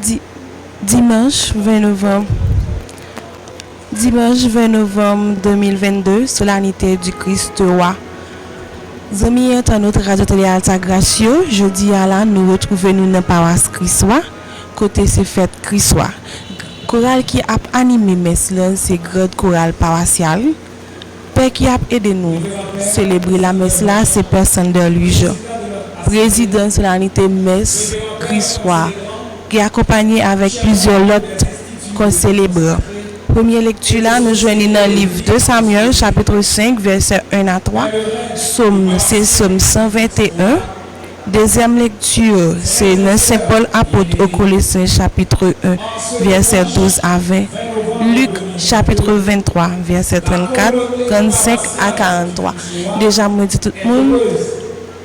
Di- dimanche 20 novembre. Dimanche 20 novembre 2022, solennité du Christ roi. Zami dans notre radio télé Alta Gracio, jeudi à la nous retrouvons nous dans paroisse Christois, côté c'est fête Christois. Chorale qui a animé messe là, c'est grande chorale paroissiale. Père qui a aidé nous célébrer la messe là, c'est personne de lui. Président solennité messe Christois qui est accompagné avec plusieurs autres qu'on célèbre. Première lecture là, nous joignons dans le livre de Samuel, chapitre 5, versets 1 à 3. Somme, c'est Somme 121. Deuxième lecture, c'est le Saint Paul apôtre aux Colossiens, chapitre 1, versets 12 à 20. Luc, chapitre 23, versets 34, 35 à 43. Déjà, moi dis tout le monde,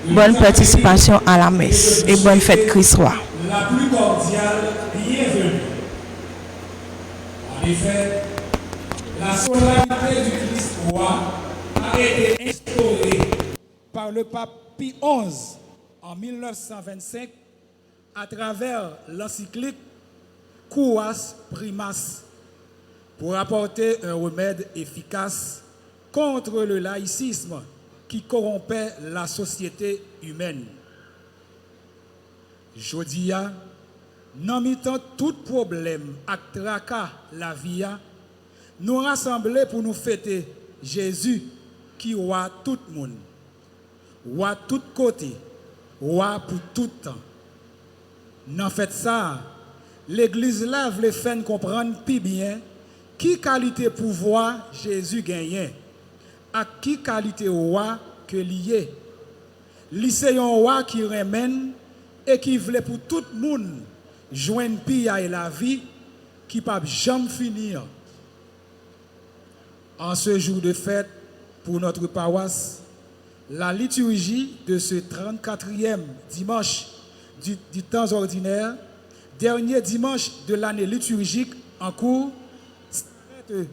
bonne participation à la messe et bonne fête Christ roi. La plus cordiale bienvenue. En effet, la solennité du Christ roi a été instaurée par le pape Pie XI en 1925 à travers l'encyclique Curas Primas pour apporter un remède efficace contre le laïcisme qui corrompait la société humaine. Jodia, non mitant tout problème ak tracas la vie, nous rassembler pour nous fêter Jésus qui roi tout le monde, roi tout côté, roi pour tout temps. Dans fait ça, l'Église là veut faire comprendre plus bien qui qualité pouvoir Jésus gagne, à qui qualité roi que lié. C'est un roi qui remène et qui voulait pour tout le monde joindre pia et la vie qui ne peut jamais finir. En ce jour de fête pour notre paroisse, la liturgie de ce 34e dimanche du temps ordinaire, dernier dimanche de l'année liturgique en cours, s'arrête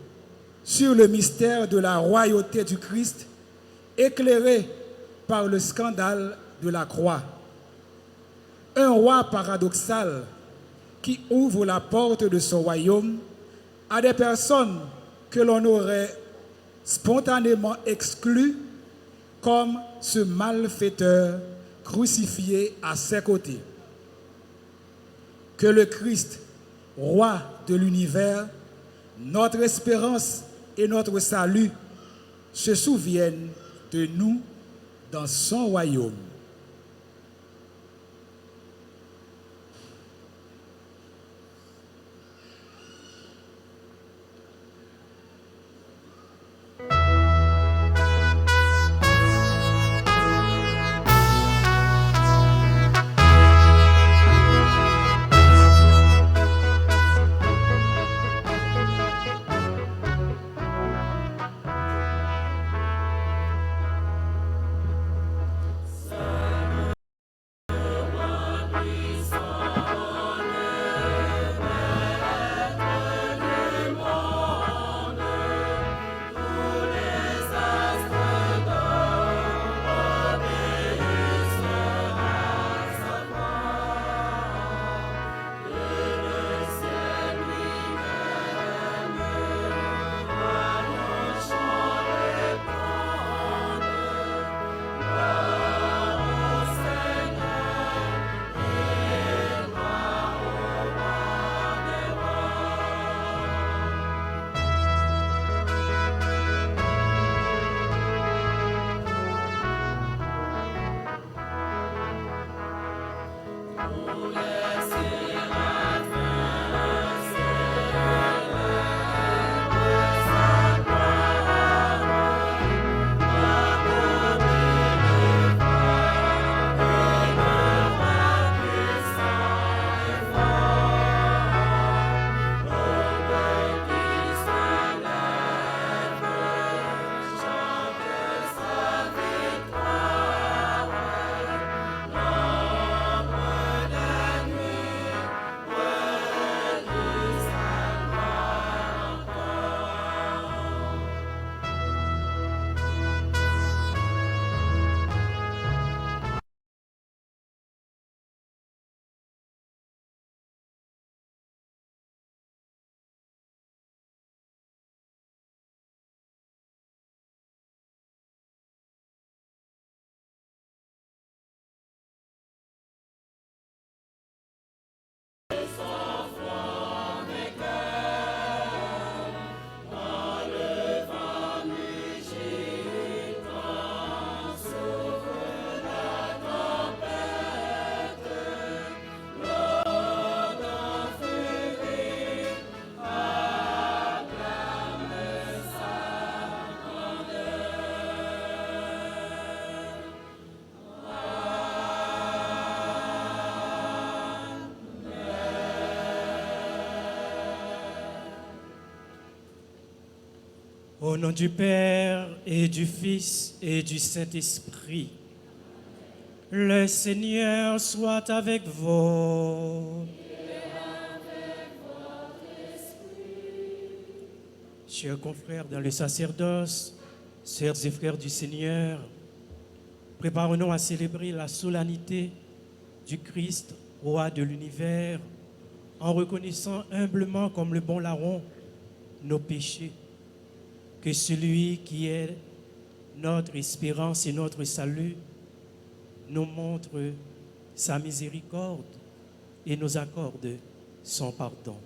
sur le mystère de la royauté du Christ, éclairé par le scandale de la croix. Un roi paradoxal qui ouvre la porte de son royaume à des personnes que l'on aurait spontanément exclues, comme ce malfaiteur crucifié à ses côtés. Que le Christ, roi de l'univers, notre espérance et notre salut, se souviennent de nous dans son royaume. Au nom du Père et du Fils et du Saint-Esprit, le Seigneur soit avec vous. Chers confrères dans le sacerdoce, sœurs et frères du Seigneur, préparons-nous à célébrer la solennité du Christ, roi de l'univers, en reconnaissant humblement comme le bon larron nos péchés. Que celui qui est notre espérance et notre salut nous montre sa miséricorde et nous accorde son pardon.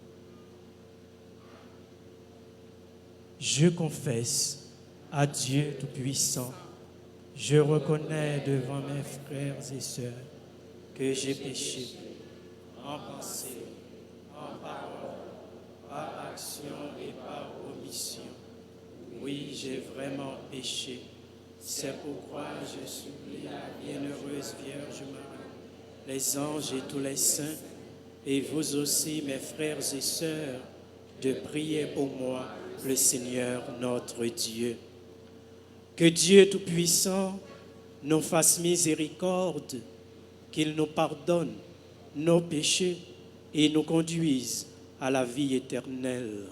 Je confesse à Dieu Tout-Puissant, je reconnais devant mes frères et sœurs que j'ai péché en pensée, en parole, par action et par omission. Oui, j'ai vraiment péché. C'est pourquoi je supplie la bienheureuse Vierge Marie, les anges et tous les saints, et vous aussi, mes frères et sœurs, de prier pour moi, le Seigneur notre Dieu. Que Dieu Tout-Puissant nous fasse miséricorde, qu'il nous pardonne nos péchés et nous conduise à la vie éternelle.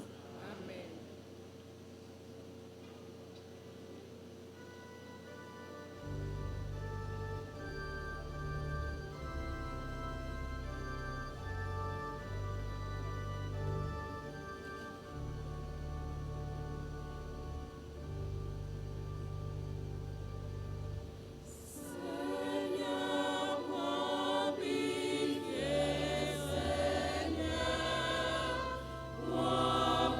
Seigneur,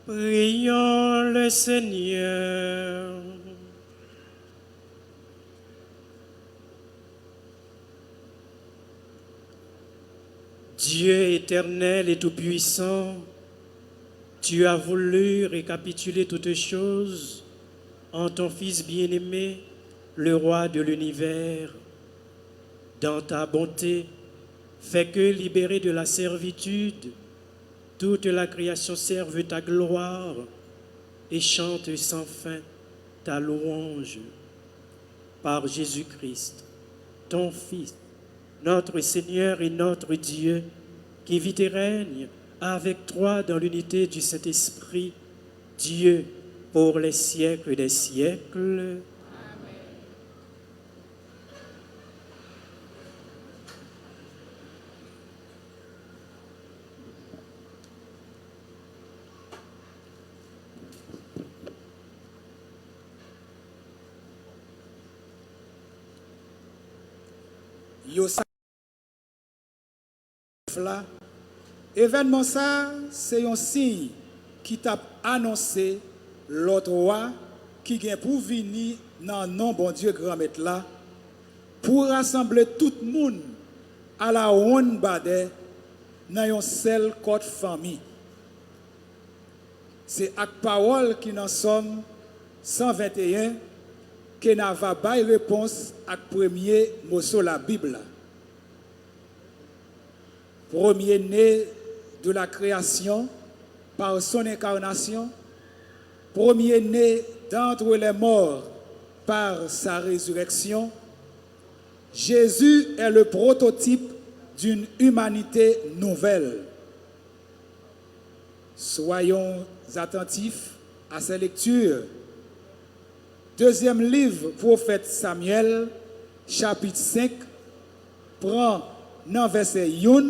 Prions le Seigneur. Dieu éternel et tout-puissant, tu as voulu récapituler toutes choses en ton Fils bien-aimé, le roi de l'univers. Dans ta bonté, fais que, libéré de la servitude, toute la création serve ta gloire et chante sans fin ta louange. Par Jésus-Christ, ton Fils, notre Seigneur et notre Dieu, qui vit et règne avec toi dans l'unité du Saint-Esprit, Dieu, pour les siècles des siècles. Yo sa là, événement ça, c'est un signe qui t'a annoncé l'autre roi qui vient pour venir dans le nom bon Dieu grand maître là pour rassembler tout le monde à la ronde badé dans une seule côte famille. C'est avec parole qui n'en sommes 121 qui n'a pas de réponse à premier mot sur la Bible. Premier-né de la création par son incarnation, premier-né d'entre les morts par sa résurrection, Jésus est le prototype d'une humanité nouvelle. Soyons attentifs à ces lectures. Deuxième livre, prophète Samuel, chapitre 5, prend dans verset 1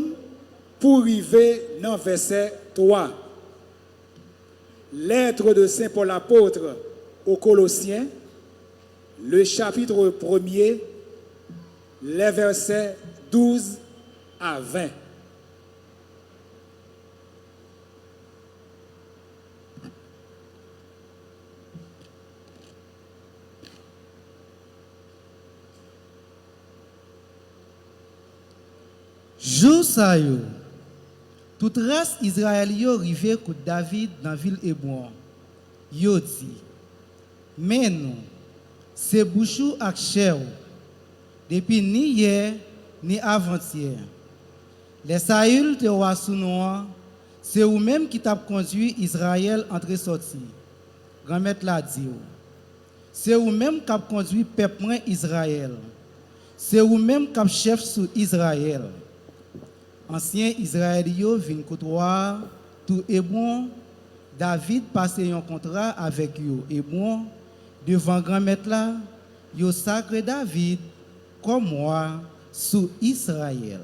pour arriver dans verset 3. Lettre de Saint Paul apôtre aux Colossiens, le chapitre 1er, les versets 12 à 20. Jour ça yo, toute race Israël yo rivé coup David dans ville Hébron. Yo dit, mais non, c'est bouchou ak chèw, depuis ni hier ni avant-hier. Les Saül te roi sous nous, c'est ou même qui t'a conduit Israël entre sorti. Grand-maître l'a dit. C'est ou même qui a conduit peuple Israël. C'est ou même qui a chef sous Israël. Ancien Israël yo vinn côtoyer tout Hébron. David passe un contrat avec yo Hébron devant grand maître là, yo sacre David comme moi sous Israël.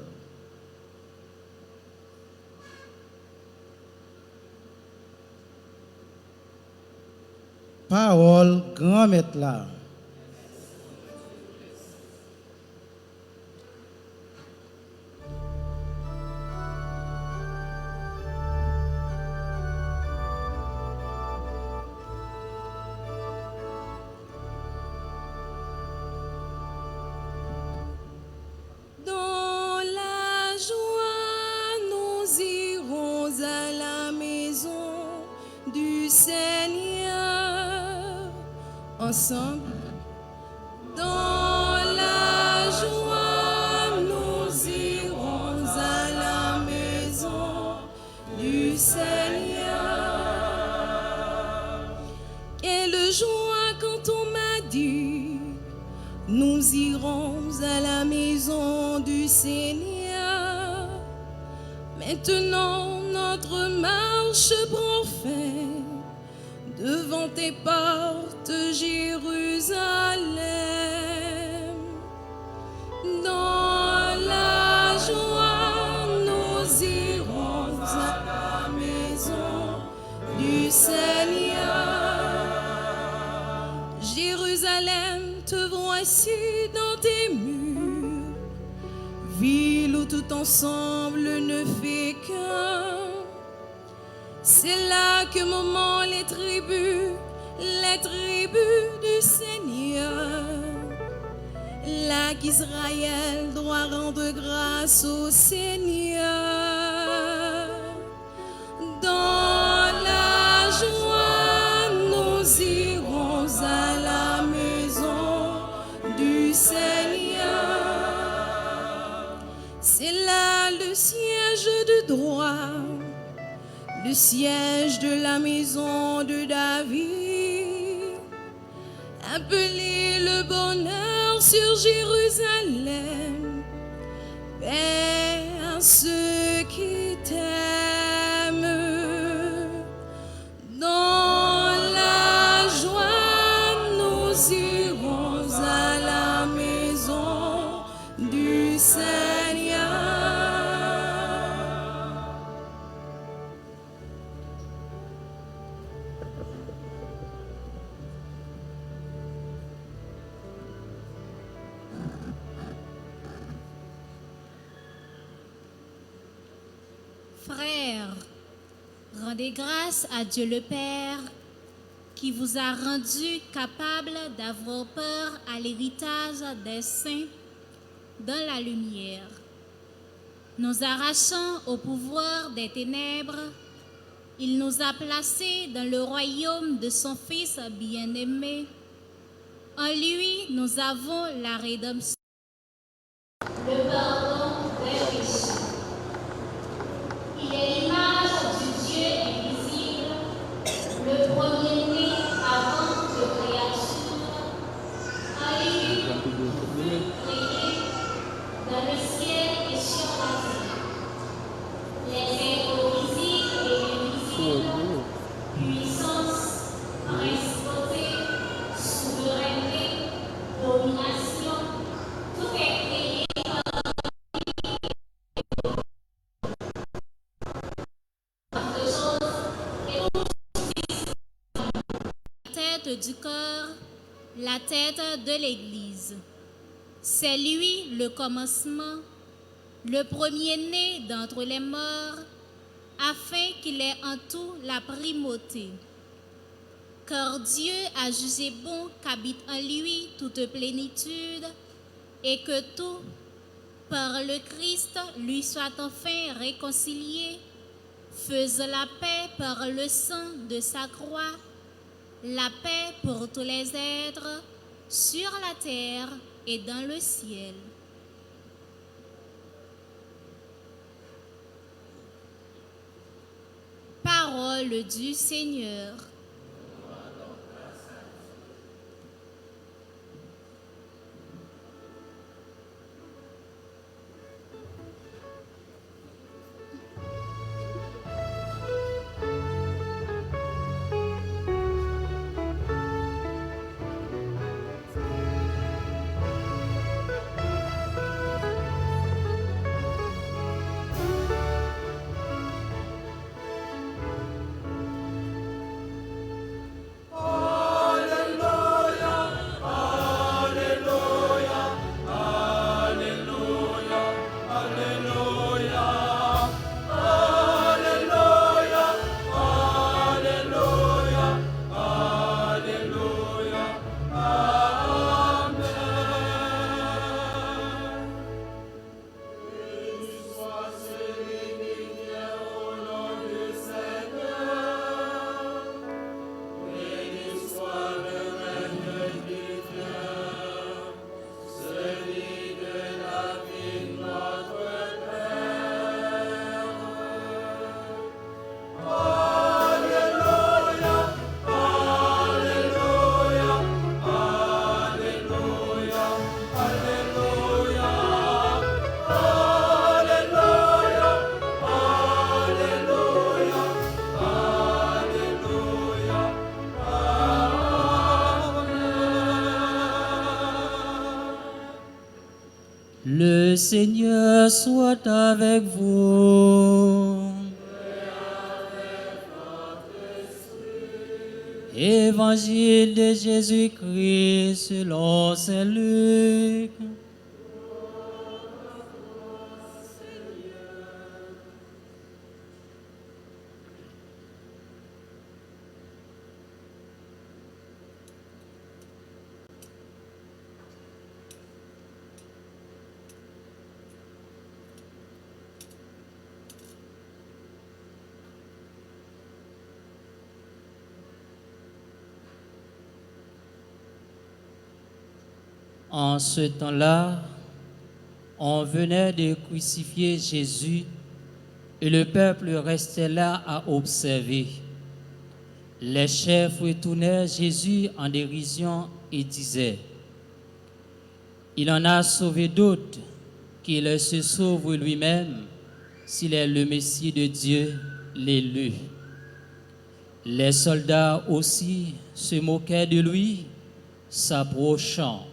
Parole grand maître là. Ensemble, dans la joie, nous irons à la maison du Seigneur. Quelle joie quand on m'a dit, nous irons à la maison du Seigneur. Maintenant, notre marche prend fin. Devant tes portes, Jérusalem, dans la joie, nous irons à la maison du Seigneur. Jérusalem, te voici dans tes murs, ville où tout ensemble ne fait qu'un. C'est là que moment les tribus du Seigneur, là qu'Israël doit rendre grâce au Seigneur. Dans la joie, nous irons à la maison du Seigneur. C'est là le siège de droit, le siège de la maison de David. Appelez le bonheur sur Jérusalem, paix à ceux qui t'aiment. Dans la joie, nous irons à la maison du Seigneur. Frères, rendez grâce à Dieu le Père qui vous a rendu capable d'avoir peur à l'héritage des saints dans la lumière. Nous arrachant au pouvoir des ténèbres, il nous a placés dans le royaume de son Fils bien-aimé. En lui, nous avons la rédemption, le pardon des péchés. Il est l'image du Dieu invisible, le premier-né avant toute créature. En lui, vous créez dans le ciel et sur la terre. Les êtres visibles et invisibles, puissance, principauté, souveraineté, domination, tout est créé du corps, la tête de l'Église. C'est lui le commencement, le premier-né d'entre les morts, afin qu'il ait en tout la primauté. Car Dieu a jugé bon qu'habite en lui toute plénitude, et que tout, par le Christ, lui soit enfin réconcilié, faisant la paix par le sang de sa croix, la paix pour tous les êtres, sur la terre et dans le ciel. Parole du Seigneur. Le Seigneur soit avec vous. Évangile de Jésus-Christ selon saint Luc. En ce temps-là, on venait de crucifier Jésus et le peuple restait là à observer. Les chefs retournaient Jésus en dérision et disaient: il en a sauvé d'autres, qu'il se sauve lui-même s'il est le Messie de Dieu, l'élu. Les soldats aussi se moquaient de lui, s'approchant.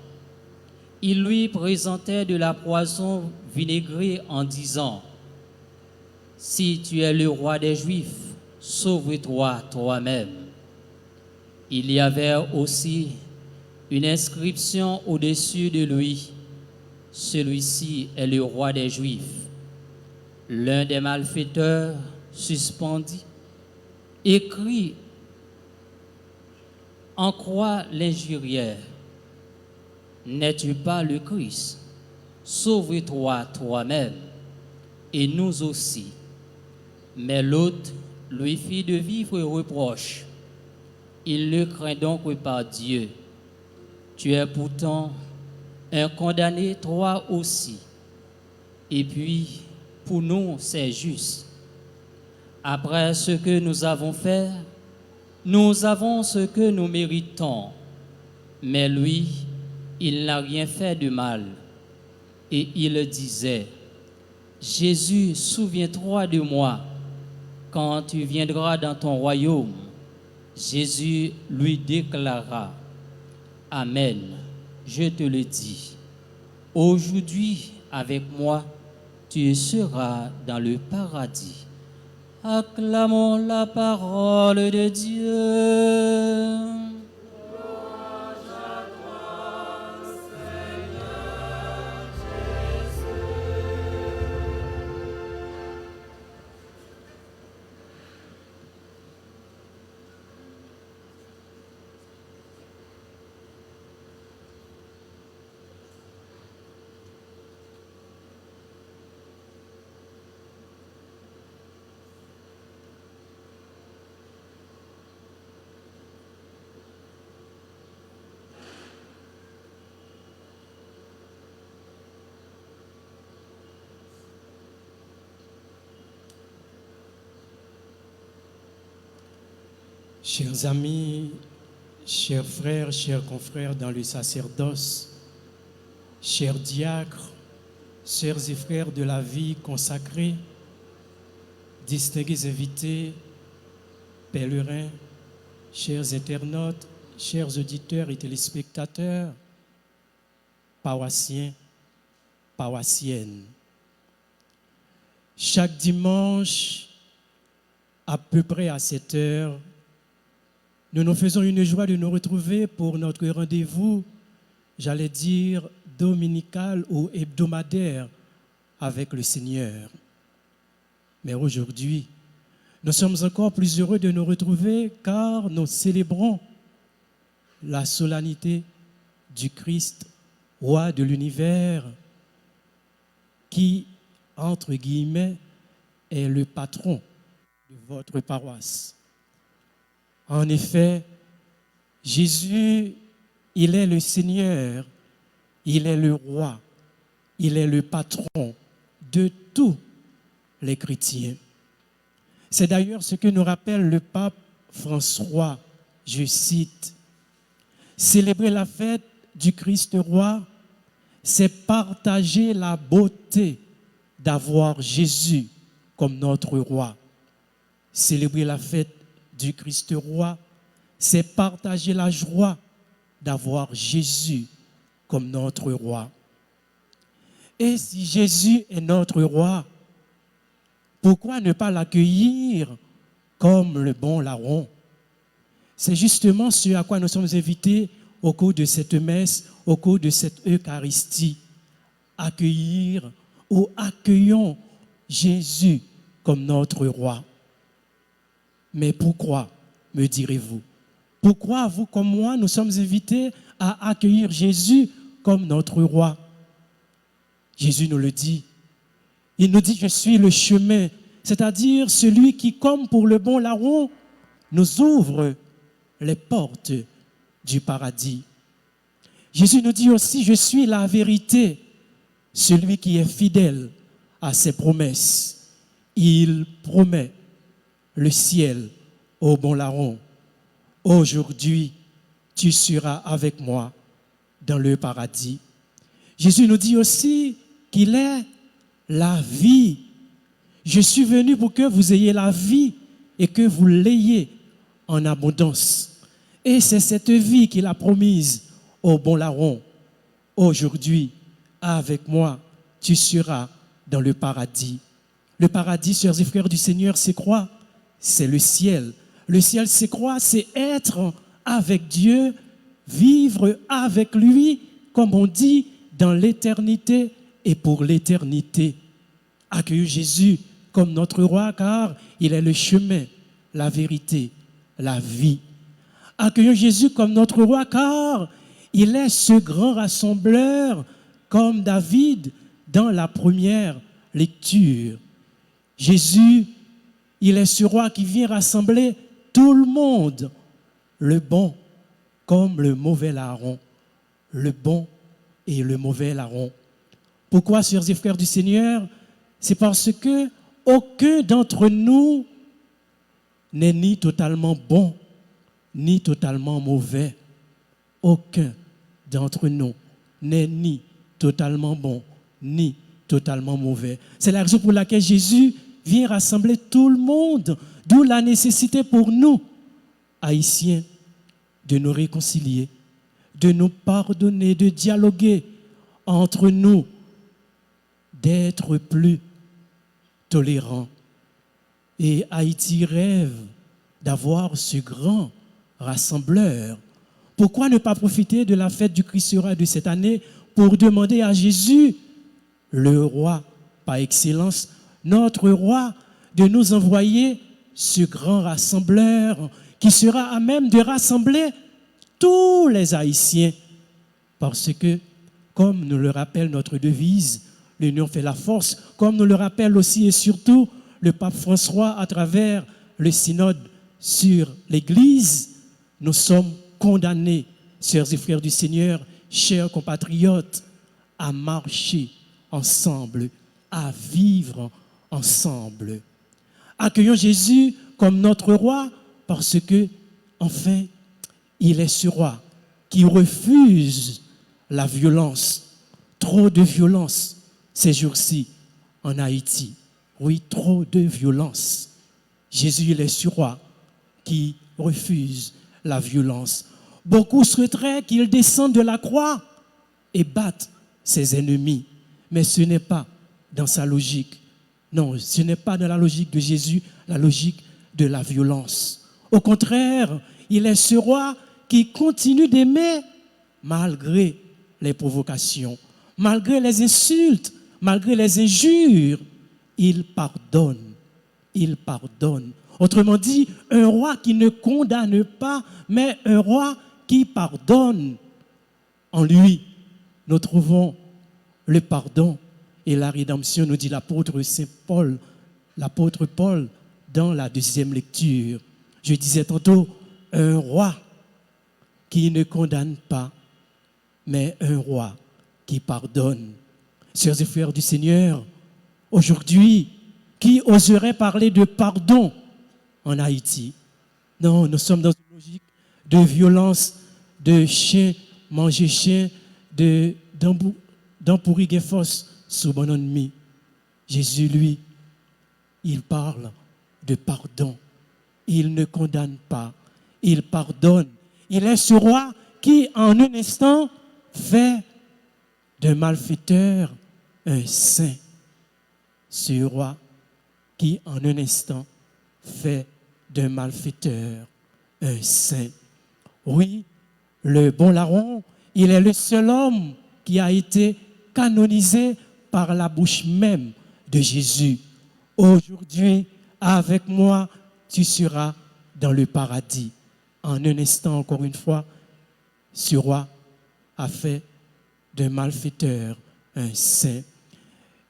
Ils lui présentaient de la poison vinaigrée en disant: si tu es le roi des Juifs, sauve-toi toi-même. Il y avait aussi une inscription au-dessus de lui: celui-ci est le roi des Juifs. L'un des malfaiteurs suspendit, écrit en croix l'injurièrent: n'es-tu pas le Christ? Sauve-toi toi-même et nous aussi. Mais l'autre lui fit de vifs reproches. Il ne craint donc pas Dieu. Tu es pourtant un condamné, toi aussi. Et puis, pour nous, c'est juste. Après ce que nous avons fait, nous avons ce que nous méritons. Mais lui, il n'a rien fait de mal. Et il disait: Jésus, souviens-toi de moi quand tu viendras dans ton royaume. Jésus lui déclara: Amen, je te le dis. Aujourd'hui, avec moi, tu seras dans le paradis. Acclamons la parole de Dieu. Chers amis, chers frères, chers confrères dans le sacerdoce, chers diacres, sœurs et frères de la vie consacrée, distingués invités, pèlerins, chers internautes, chers auditeurs et téléspectateurs, paroissiens, paroissiennes. Chaque dimanche, à peu près à cette heure, nous nous faisons une joie de nous retrouver pour notre rendez-vous, j'allais dire, dominical ou hebdomadaire avec le Seigneur. Mais aujourd'hui, nous sommes encore plus heureux de nous retrouver car nous célébrons la solennité du Christ, roi de l'univers, qui, entre guillemets, est le patron de votre paroisse. En effet, Jésus, il est le Seigneur, il est le roi, il est le patron de tous les chrétiens. C'est d'ailleurs ce que nous rappelle le pape François, je cite: célébrer la fête du Christ roi, c'est partager la beauté d'avoir Jésus comme notre roi. Célébrer la fête du Christ roi, c'est partager la joie d'avoir Jésus comme notre roi. Et si Jésus est notre roi, pourquoi ne pas l'accueillir comme le bon larron? C'est justement ce à quoi nous sommes invités au cours de cette messe, au cours de cette Eucharistie. Accueillir ou accueillons Jésus comme notre roi. Mais pourquoi, me direz-vous? Pourquoi vous comme moi, nous sommes invités à accueillir Jésus comme notre roi? Jésus nous le dit. Il nous dit: je suis le chemin, c'est-à-dire celui qui, comme pour le bon larron, nous ouvre les portes du paradis. Jésus nous dit aussi, je suis la vérité, celui qui est fidèle à ses promesses. Il promet le ciel au bon larron. Aujourd'hui, tu seras avec moi dans le paradis. Jésus nous dit aussi qu'il est la vie. Je suis venu pour que vous ayez la vie et que vous l'ayez en abondance. Et c'est cette vie qu'il a promise au bon larron. Aujourd'hui, avec moi, tu seras dans le paradis. Le paradis, sœurs et frères du Seigneur, c'est quoi? C'est le ciel. Le ciel, c'est quoi? C'est être avec Dieu, vivre avec lui, comme on dit, dans l'éternité et pour l'éternité. Accueillons Jésus comme notre roi, car il est le chemin, la vérité, la vie. Accueillons Jésus comme notre roi, car il est ce grand rassembleur, comme David dans la première lecture. Jésus, il est ce roi qui vient rassembler tout le monde, le bon comme le mauvais larron, le bon et le mauvais larron. Pourquoi, sœurs et frères du Seigneur? C'est parce que aucun d'entre nous n'est ni totalement bon, ni totalement mauvais. Aucun d'entre nous n'est ni totalement bon, ni totalement mauvais. C'est la raison pour laquelle Jésus vient rassembler tout le monde, d'où la nécessité pour nous, Haïtiens, de nous réconcilier, de nous pardonner, de dialoguer entre nous, d'être plus tolérants. Et Haïti rêve d'avoir ce grand rassembleur. Pourquoi ne pas profiter de la fête du Christ roi de cette année pour demander à Jésus, le roi par excellence, notre roi, de nous envoyer ce grand rassembleur qui sera à même de rassembler tous les Haïtiens. Parce que, comme nous le rappelle notre devise, l'union fait la force, comme nous le rappelle aussi et surtout le pape François à travers le synode sur l'Église, nous sommes condamnés, sœurs et frères du Seigneur, chers compatriotes, à marcher ensemble, à vivre ensemble. Accueillons Jésus comme notre roi parce que, enfin, il est ce roi qui refuse la violence. Trop de violence ces jours-ci en Haïti. Oui, trop de violence. Jésus, il est ce roi qui refuse la violence. Beaucoup souhaiteraient qu'il descende de la croix et batte ses ennemis. Mais ce n'est pas dans sa logique. Non, ce n'est pas dans la logique de Jésus, la logique de la violence. Au contraire, il est ce roi qui continue d'aimer malgré les provocations, malgré les insultes, malgré les injures. Il pardonne. Il pardonne. Autrement dit, un roi qui ne condamne pas, mais un roi qui pardonne. En lui, nous trouvons le pardon et la rédemption, nous dit l'apôtre Saint Paul, l'apôtre Paul, dans la deuxième lecture. Je disais tantôt, un roi qui ne condamne pas, mais un roi qui pardonne. Sœurs et frères du Seigneur, aujourd'hui, qui oserait parler de pardon en Haïti? Non, nous sommes dans une logique de violence, de chien, manger chien, d'empourir force sous bon ennemi. Jésus, lui, il parle de pardon. Il ne condamne pas, il pardonne. Il est ce roi qui, en un instant, fait d'un malfaiteur un saint. Ce roi qui, en un instant, fait d'un malfaiteur un saint. Oui, le bon larron, il est le seul homme qui a été canonisé par la bouche même de Jésus. Aujourd'hui, avec moi, tu seras dans le paradis. En un instant, encore une fois, ce roi a fait d'un malfaiteur un saint.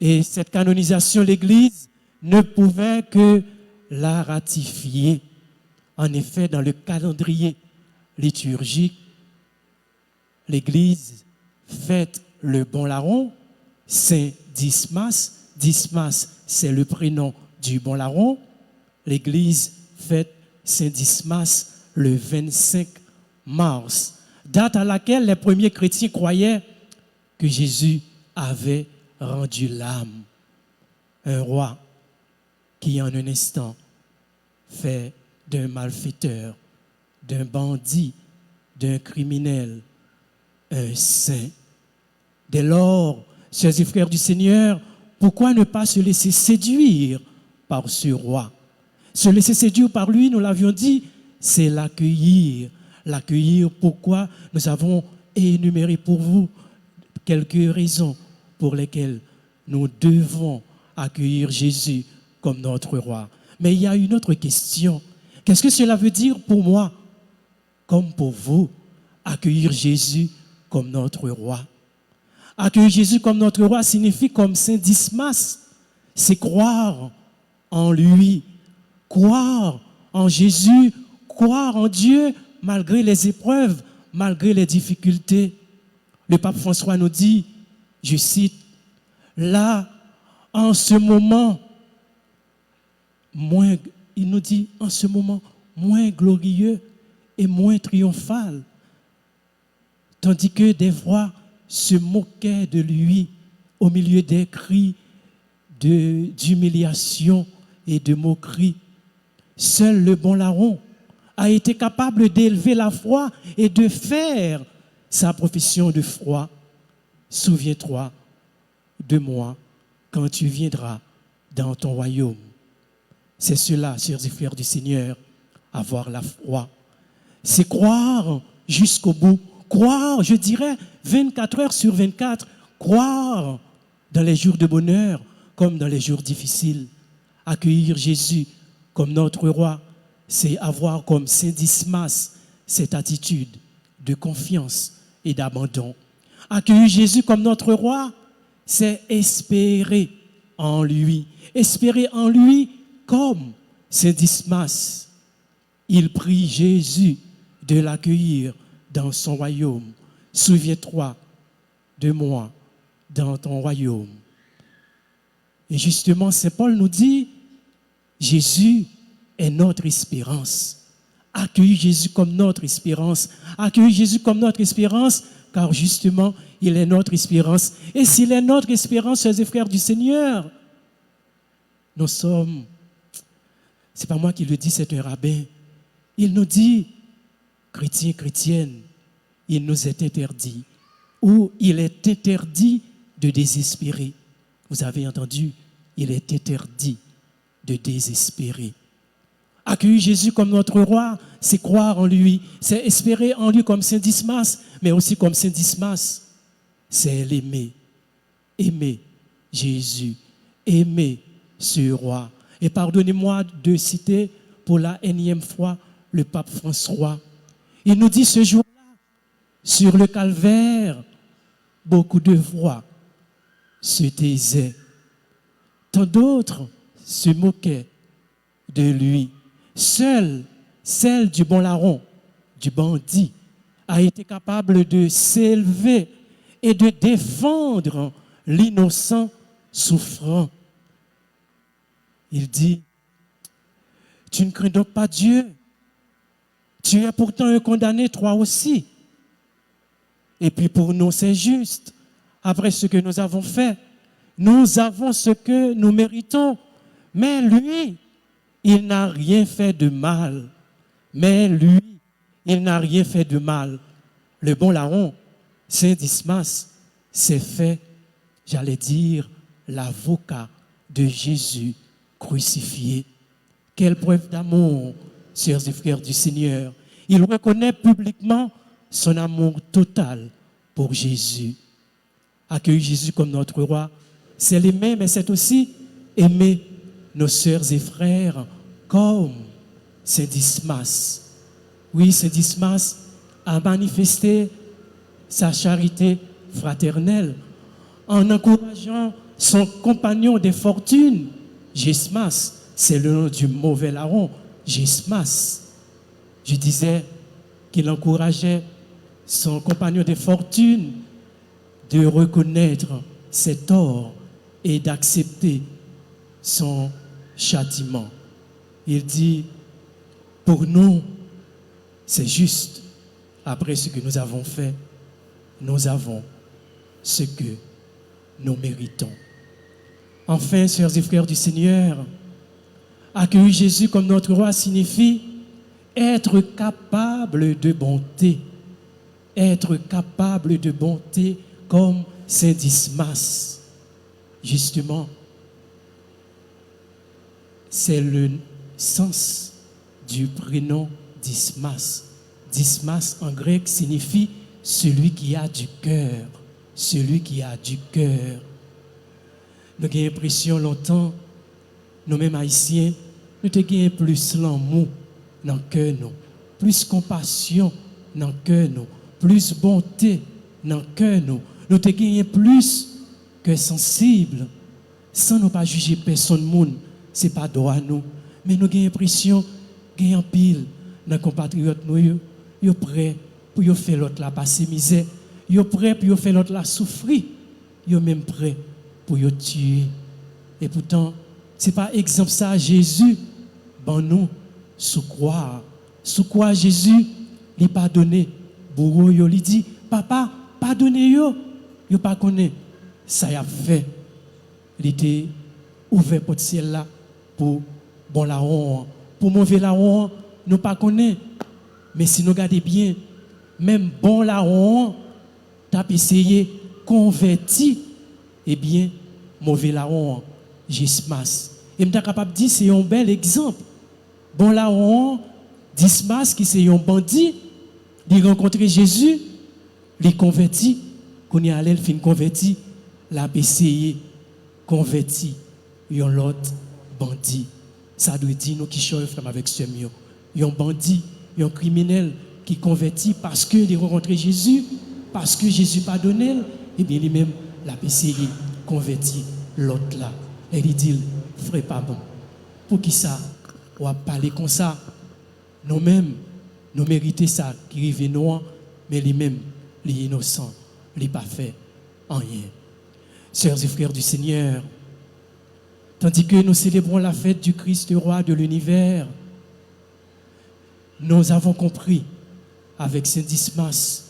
Et cette canonisation, l'Église ne pouvait que la ratifier. En effet, dans le calendrier liturgique l'Église fête le bon larron, Saint Dismas. Dismas, c'est le prénom du bon larron. L'Église fête Saint Dismas le 25 mars, date à laquelle les premiers chrétiens croyaient que Jésus avait rendu l'âme. Un roi qui en un instant fait d'un malfaiteur, d'un bandit, d'un criminel, un saint. Dès lors, chers et frères du Seigneur, pourquoi ne pas se laisser séduire par ce roi? Se laisser séduire par lui, nous l'avions dit, c'est l'accueillir. L'accueillir, pourquoi? Nous avons énuméré pour vous quelques raisons pour lesquelles nous devons accueillir Jésus comme notre roi. Mais il y a une autre question. Qu'est-ce que cela veut dire pour moi, comme pour vous, accueillir Jésus comme notre roi? Accueillir Jésus comme notre roi signifie, comme Saint Dismas, c'est croire en lui, croire en Jésus, croire en Dieu malgré les épreuves, malgré les difficultés. Le pape François nous dit, je cite, là, en ce moment, il nous dit, en ce moment, moins glorieux et moins triomphal, tandis que des voix se moquaient de lui au milieu des cris d'humiliation et de moquerie. Seul le bon larron a été capable d'élever la foi et de faire sa profession de foi. Souviens-toi de moi quand tu viendras dans ton royaume. C'est cela, chers et frères du Seigneur, avoir la foi. C'est croire jusqu'au bout. Croire, je dirais, 24 heures sur 24. Croire dans les jours de bonheur comme dans les jours difficiles. Accueillir Jésus comme notre roi, c'est avoir comme Saint Dismas cette attitude de confiance et d'abandon. Accueillir Jésus comme notre roi, c'est espérer en lui. Espérer en lui comme Saint Dismas. Il prie Jésus de l'accueillir dans son royaume. Souviens-toi de moi dans ton royaume. Et justement, Saint Paul nous dit, Jésus est notre espérance. Accueillir Jésus comme notre espérance. Accueillir Jésus comme notre espérance, car justement, il est notre espérance. Et s'il est notre espérance, chers et frères du Seigneur, nous sommes, c'est pas moi qui le dis, c'est un rabbin. Il nous dit, chrétiens, chrétiennes, il nous est interdit, ou il est interdit de désespérer. Vous avez entendu, il est interdit de désespérer. Accueillir Jésus comme notre roi, c'est croire en lui, c'est espérer en lui comme Saint Dismas, mais aussi comme Saint Dismas, c'est l'aimer. Aimer Jésus, aimer ce roi. Et pardonnez-moi de citer pour la énième fois le pape François. Il nous dit ce jour-là, sur le calvaire, beaucoup de voix se taisaient. Tant d'autres se moquaient de lui. Seule celle du bon larron, du bandit, a été capable de s'élever et de défendre l'innocent souffrant. Il dit, tu ne crains donc pas Dieu. Tu es pourtant un condamné, toi aussi. Et puis pour nous, c'est juste. Après ce que nous avons fait, nous avons ce que nous méritons. Mais lui, il n'a rien fait de mal. Mais lui, il n'a rien fait de mal. Le bon larron, Saint Dismas, s'est fait, j'allais dire, l'avocat de Jésus crucifié. Quelle preuve d'amour, chers et frères du Seigneur. Il reconnaît publiquement son amour total pour Jésus. Accueillir Jésus comme notre roi, c'est l'aimer, mais c'est aussi aimer nos sœurs et frères comme Saint Dismas. Oui, Saint Dismas a manifesté sa charité fraternelle en encourageant son compagnon des fortunes, Gesmas. C'est le nom du mauvais larron, Gesmas. Je disais qu'il encourageait son compagnon de fortune, de reconnaître ses torts et d'accepter son châtiment. Il dit, pour nous, c'est juste. Après ce que nous avons fait, nous avons ce que nous méritons. Enfin, sœurs et frères du Seigneur, accueillir Jésus comme notre roi signifie être capable de bonté. Être capable de bonté comme Saint Dismas. Justement, c'est le sens du prénom Dismas. Dismas en grec signifie celui qui a du cœur. Celui qui a du cœur. Nous avons l'impression longtemps, nous-mêmes haïtiens, nous avons plus l'amour dans le cœur, plus compassion dans le cœur, plus bonté dans le cœur, nous avons plus que sensible, sans nous pas juger personne, ce n'est pas droit à nous, mais nous avons l'impression qu'il y a un pile dans les compatriotes, nous sommes prêts pour faire l'autre la passer misère, ils sont prêts pour faire l'autre la souffrir, ils sont même prêts pour le tuer. Et pourtant, ce n'est pas exemple ça, Jésus, ben nous, sous croire Jésus, il pardonné. Bourreau, il dit, papa, pardonnez yo, yo pas connaît. Ça y a fait. Il était ouvert pour le ciel là, pour bon la honte, pour mauvais la honte, nous pas connaît. Mais si nous regardons bien, même bon la honte, t'as essayé converti, eh bien, mauvais la honte, Dismas. Et je suis capable de dire c'est un bel exemple. Bon la honte, Dismas qui c'est un bandit, il rencontre Jésus, il converti, quand il allé, il fin converti, l'a essayé converti, un l'autre bandit. Ça doit dire nous qui sommes frères avec ce mieux. Un bandit, un criminel qui convertit parce qu'il a rencontré Jésus, parce que Jésus pardonné, et bien lui-même l'a essayé converti l'autre là. Et il dit, frère pas bon. Pour qui ça? On va parler comme ça. Nous-mêmes, nous méritons ça qui arrive nous, mais lui-même, les innocents, les pas fait rien. Sœurs et frères du Seigneur, tandis que nous célébrons la fête du Christ roi de l'univers, nous avons compris avec Saint Dismas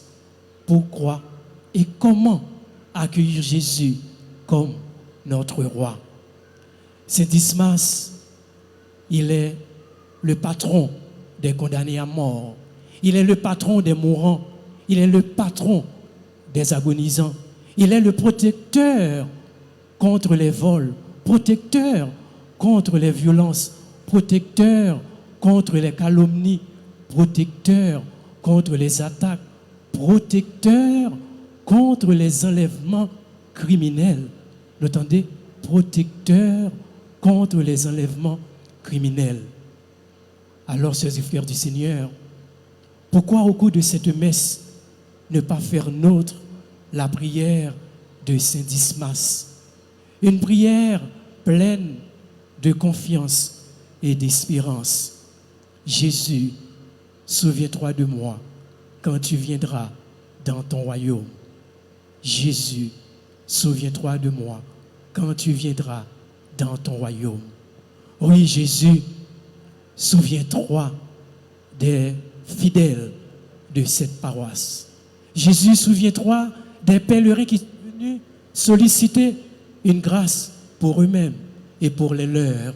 pourquoi et comment accueillir Jésus comme notre roi. Saint Dismas, il est le patron des condamnés à mort. Il est le patron des mourants. Il est le patron des agonisants. Il est le protecteur contre les vols, protecteur contre les violences, protecteur contre les calomnies, protecteur contre les attaques, protecteur contre les enlèvements criminels. Vous entendez? Protecteur contre les enlèvements criminels. Alors, sœurs et frères du Seigneur, pourquoi au cours de cette messe ne pas faire nôtre la prière de Saint Dismas? Une prière pleine de confiance et d'espérance. Jésus, souviens-toi de moi quand tu viendras dans ton royaume. Jésus, souviens-toi de moi quand tu viendras dans ton royaume. Oui, Jésus, souviens-toi des fidèles de cette paroisse. Jésus, souviens-toi des pèlerins qui sont venus solliciter une grâce pour eux-mêmes et pour les leurs.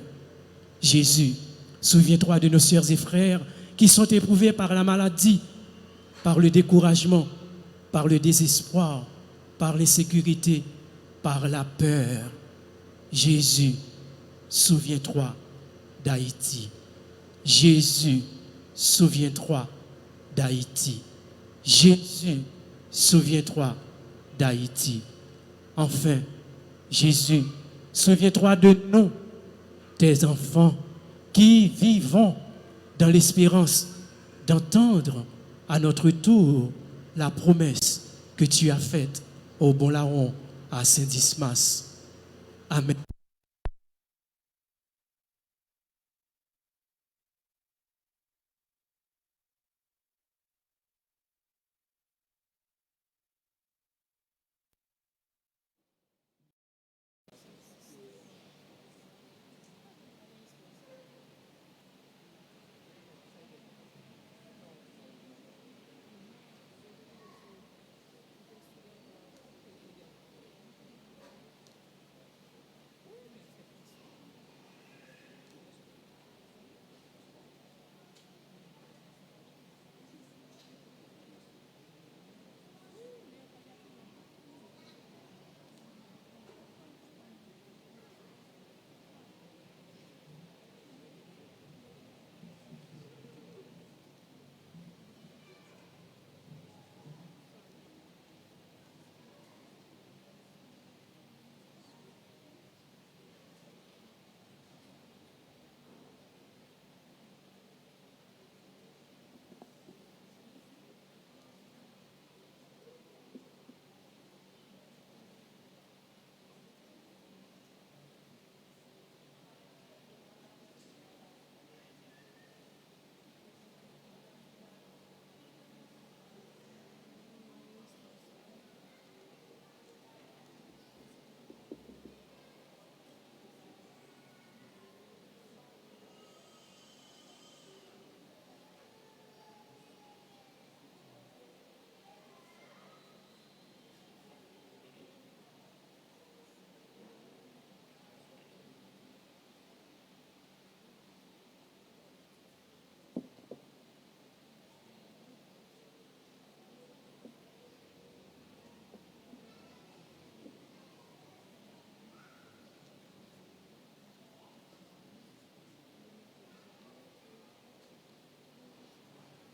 Jésus, souviens-toi de nos sœurs et frères qui sont éprouvés par la maladie, par le découragement, par le désespoir, par l'insécurité, par la peur. Jésus, souviens-toi d'Haïti. Jésus, souviens-toi d'Haïti. Jésus, souviens-toi d'Haïti. Enfin, Jésus, souviens-toi de nous, tes enfants, qui vivons dans l'espérance d'entendre à notre tour la promesse que tu as faite au bon larron à Saint Dismas. Amen.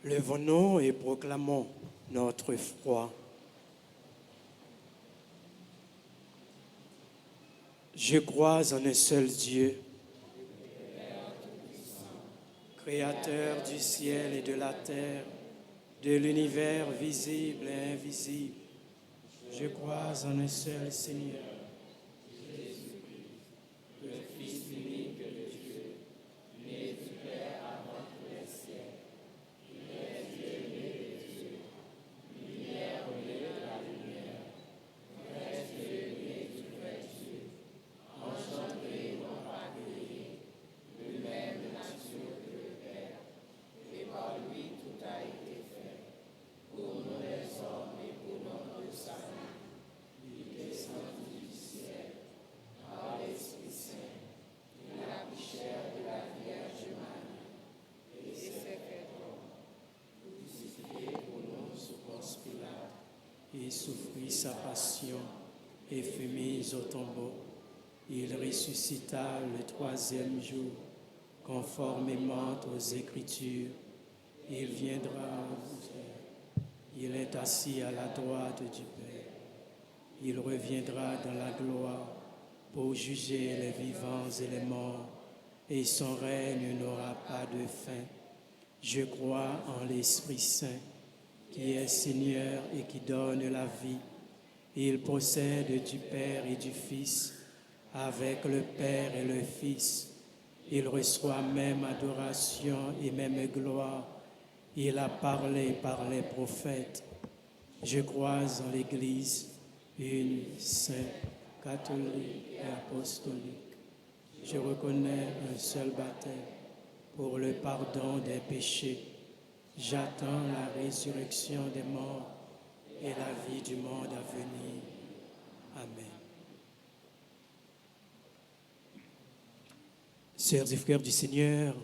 Levons-nous et proclamons notre foi. Je crois en un seul Dieu, Créateur du ciel et de la terre, de l'univers visible et invisible. Je crois en un seul Seigneur, Jésus-Christ, le Fils unique de Dieu, né du Père avant tous les siècles. Il est Dieu né de Dieu, lumière au milieu de la lumière, vrai Dieu né du vrai Dieu, engendré non pas créé, lui-même de nature de le Père, et par lui tout a été fait. Pour nous les hommes et pour notre salut, il est descendu du ciel par l'Esprit Saint, il a pris chair de la Vierge Marie, et s'est fait homme, crucifié pour nous sous Ponce Pilate. Il souffrit sa passion et fut mis au tombeau. Il ressuscita le troisième jour, conformément aux Écritures. Il viendra vous faire. Il est assis à la droite du Père. Il reviendra dans la gloire pour juger les vivants et les morts, et son règne n'aura pas de fin. Je crois en l'Esprit Saint, qui est Seigneur et qui donne la vie. Il procède du Père et du Fils, avec le Père et le Fils. Il reçoit même adoration et même gloire. Il a parlé par les prophètes. Je crois en l'Église, une sainte, catholique et apostolique. Je reconnais un seul baptême pour le pardon des péchés. J'attends la résurrection des morts et la vie du monde à venir. Amen. Sœurs et frères du Seigneur,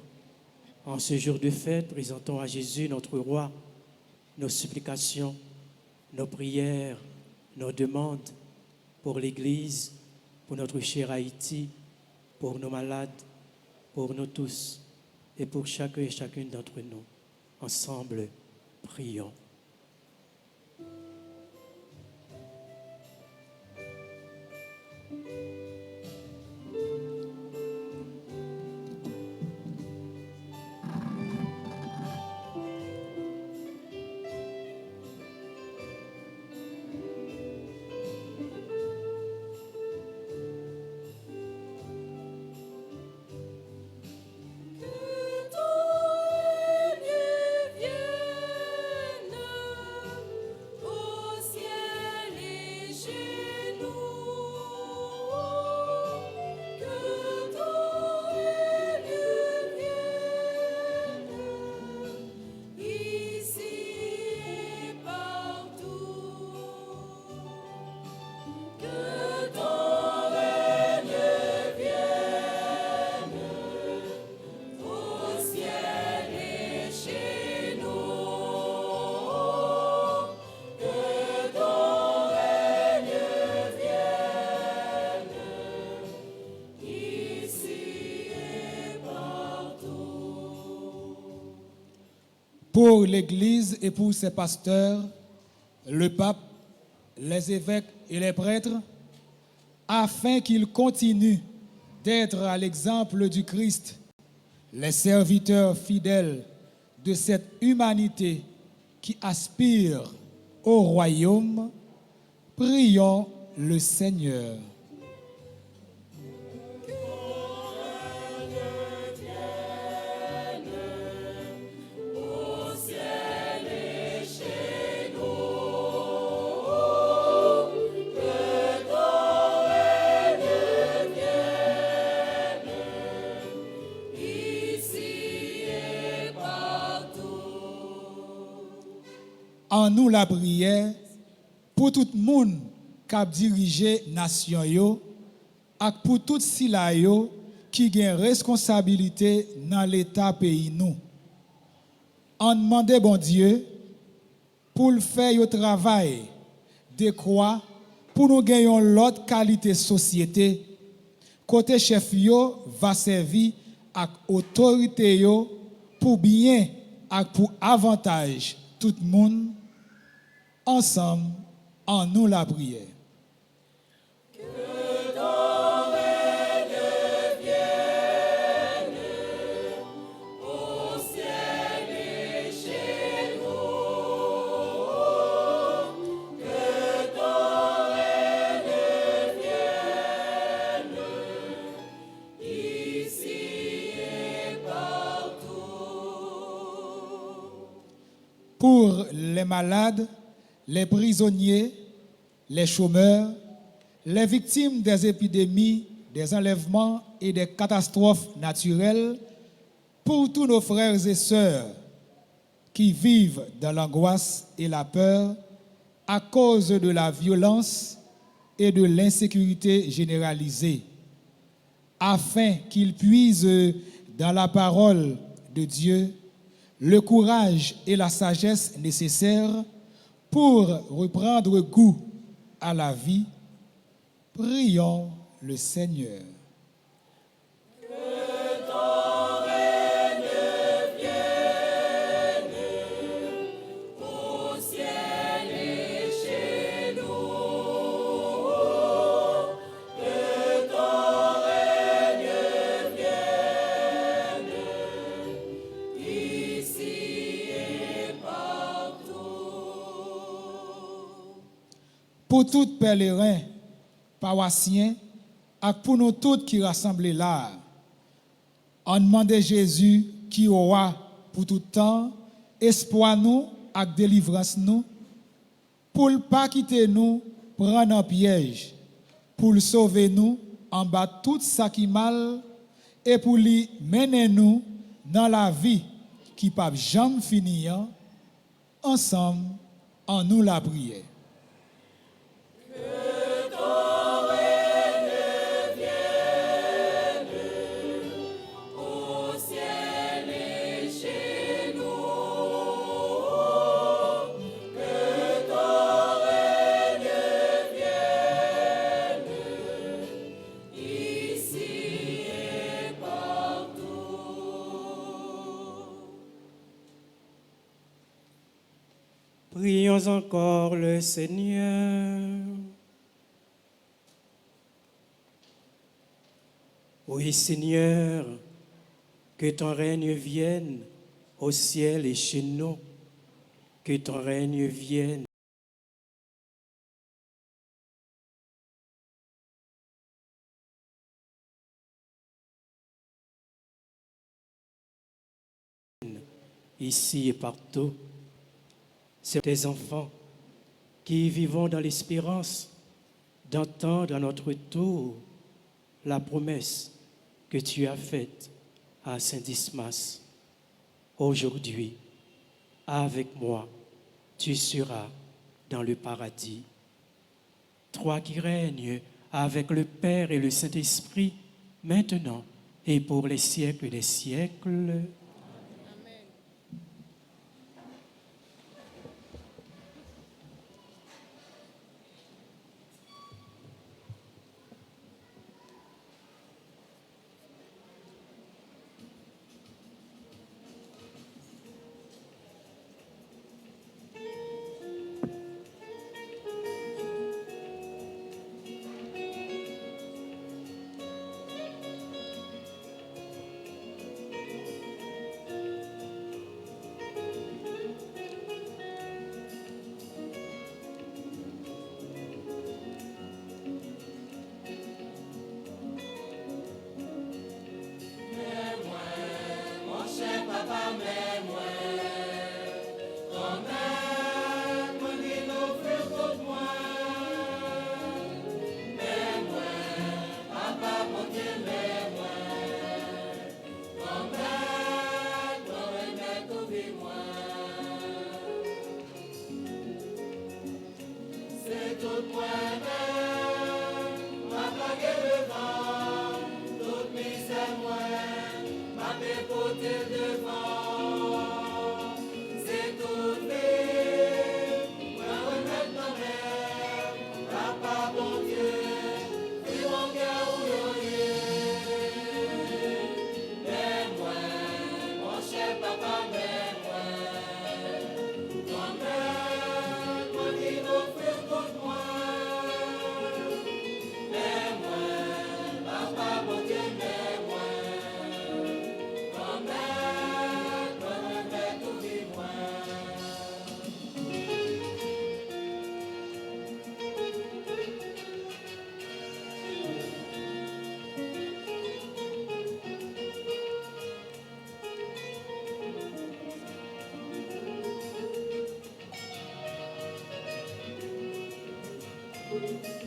en ce jour de fête, présentons à Jésus, notre Roi, nos supplications, nos prières, nos demandes pour l'Église, pour notre cher Haïti, pour nos malades, pour nous tous et pour chacun et chacune d'entre nous. Ensemble, prions. Pour l'Église et pour ses pasteurs, le pape, les évêques et les prêtres, afin qu'ils continuent d'être à l'exemple du Christ, les serviteurs fidèles de cette humanité qui aspire au royaume, prions le Seigneur. En nous la prière pour tout le monde qui a dirigé la nation et pour tout ceux qui ont responsabilité dans l'État pays nous. On demande bon Dieu pour le faire au travail de quoi pour nous gagner l'autre qualité société côté chef yo va servir avec autorité yo pour bien et pour avantage tout le monde, ensemble, en nous la prière. Pour les malades, les prisonniers, les chômeurs, les victimes des épidémies, des enlèvements et des catastrophes naturelles, pour tous nos frères et sœurs qui vivent dans l'angoisse et la peur à cause de la violence et de l'insécurité généralisée, afin qu'ils puisent dans la parole de Dieu le courage et la sagesse nécessaires pour reprendre goût à la vie, prions le Seigneur. Pour tous pèlerins, paroissiens, et pour nous tous qui rassemblés là, on demande Jésus qui aura pour tout temps espoir nous et délivrance nous, pour ne pas quitter nous, prendre un piège, pour le sauver nous en bas tout ça qui mal et pour lui mener nous dans la vie qui ne peut jamais finir, ensemble, en nous la prière. Prions encore le Seigneur. Oui, Seigneur, que ton règne vienne au ciel et chez nous, que ton règne vienne. Ici et partout. C'est tes enfants qui vivons dans l'espérance d'entendre à notre tour la promesse que tu as faite à Saint Dismas. Aujourd'hui, avec moi, tu seras dans le paradis. Toi qui règnes avec le Père et le Saint-Esprit, maintenant et pour les siècles des siècles. Papa, mais moi. Thank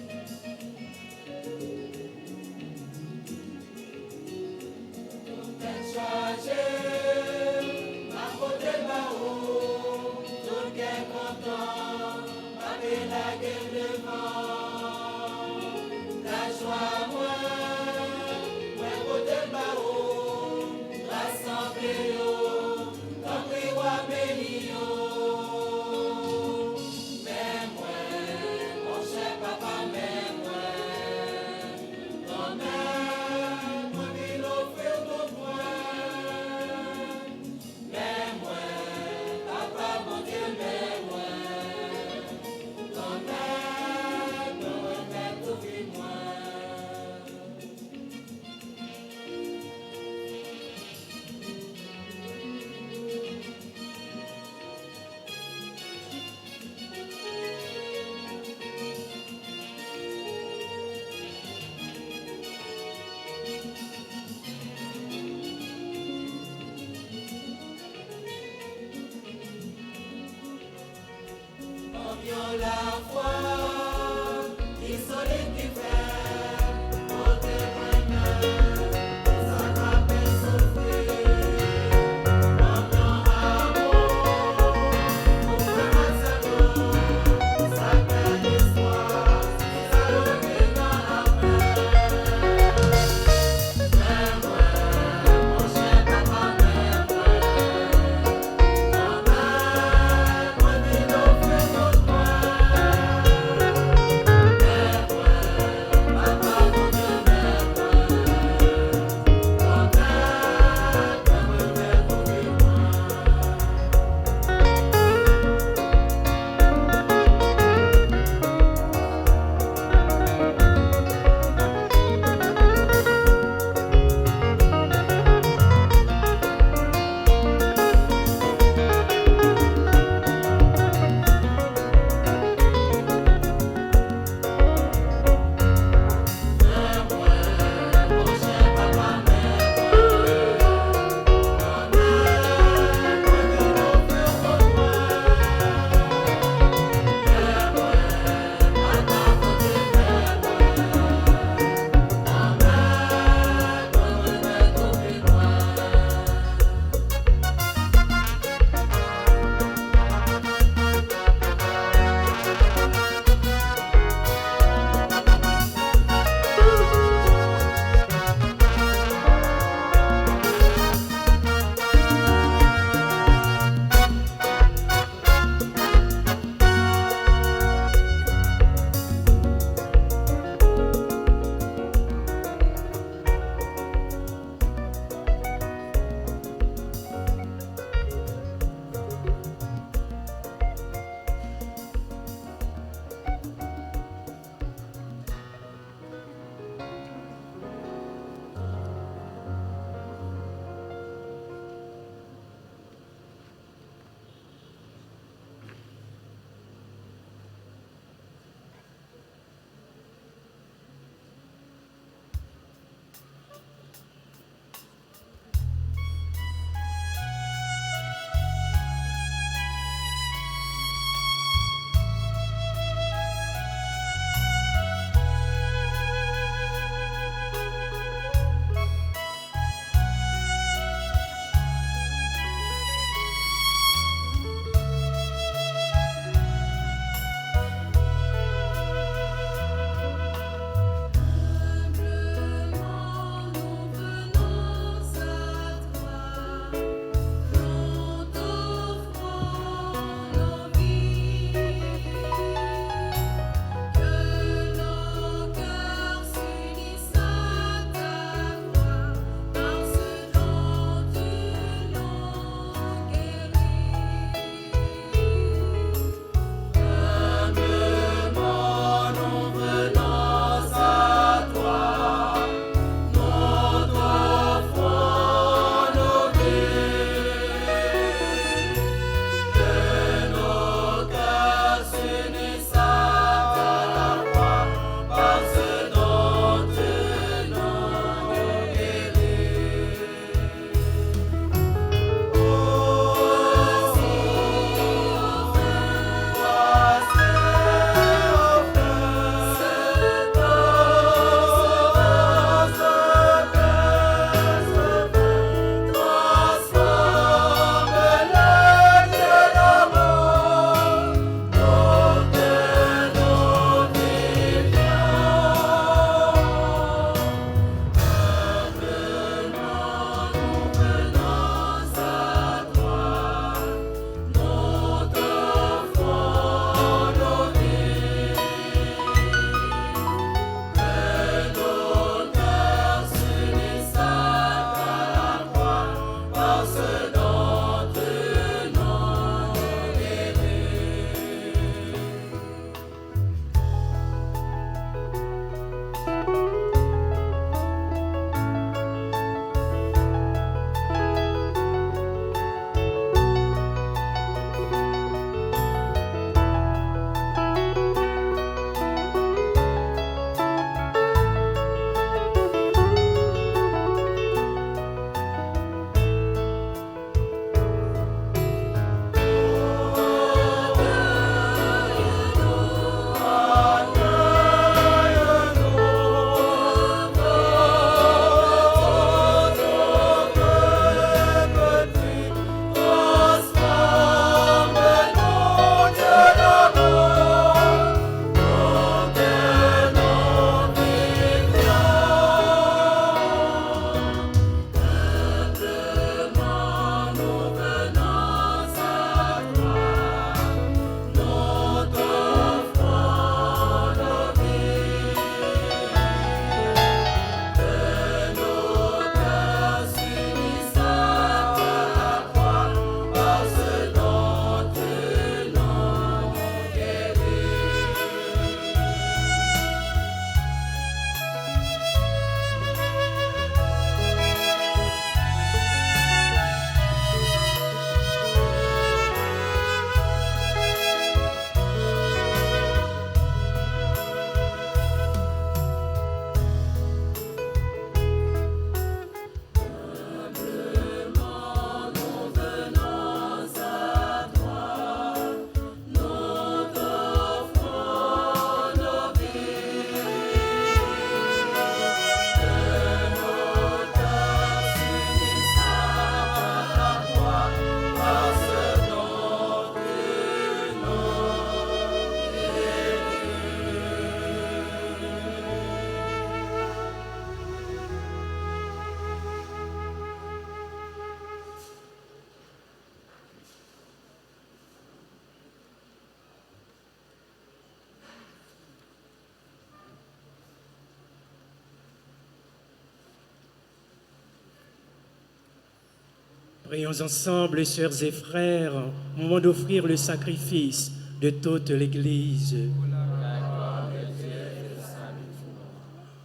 Prions ensemble, sœurs et frères, au moment d'offrir le sacrifice de toute l'Église.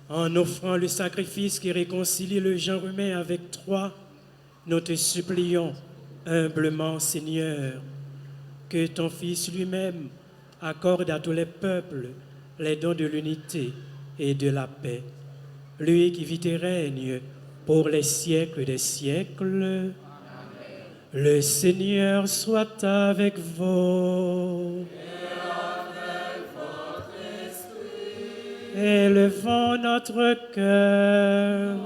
En offrant le sacrifice qui réconcilie le genre humain avec toi, nous te supplions humblement, Seigneur, que ton Fils lui-même accorde à tous les peuples les dons de l'unité et de la paix. Lui qui vit et règne pour les siècles des siècles. Le Seigneur soit avec vous. Élevons notre cœur.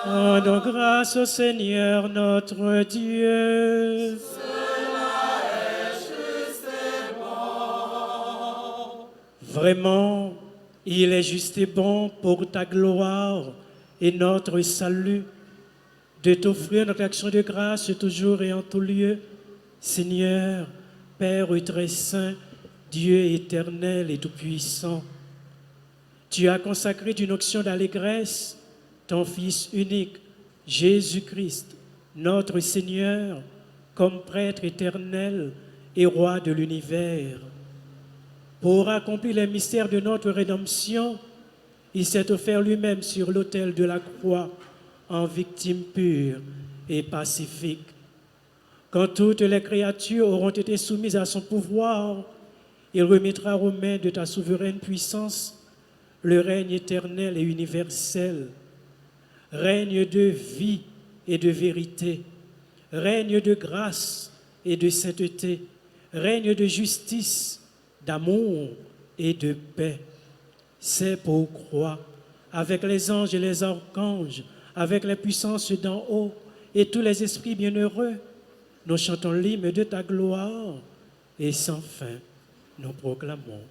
Rendons grâce au Seigneur notre Dieu. Vraiment, il est juste et bon pour ta gloire et notre salut de t'offrir notre action de grâce toujours et en tout lieu. Seigneur, Père très saint, Dieu éternel et tout-puissant, tu as consacré d'une onction d'allégresse ton Fils unique, Jésus-Christ, notre Seigneur, comme prêtre éternel et roi de l'univers. Pour accomplir les mystères de notre rédemption, il s'est offert lui-même sur l'autel de la croix en victime pure et pacifique. Quand toutes les créatures auront été soumises à son pouvoir, il remettra aux mains de ta souveraine puissance le règne éternel et universel, règne de vie et de vérité, règne de grâce et de sainteté, règne de justice, d'amour et de paix. C'est pourquoi, avec les anges et les archanges, avec les puissances d'en haut et tous les esprits bienheureux, nous chantons l'hymne de ta gloire et sans fin, nous proclamons.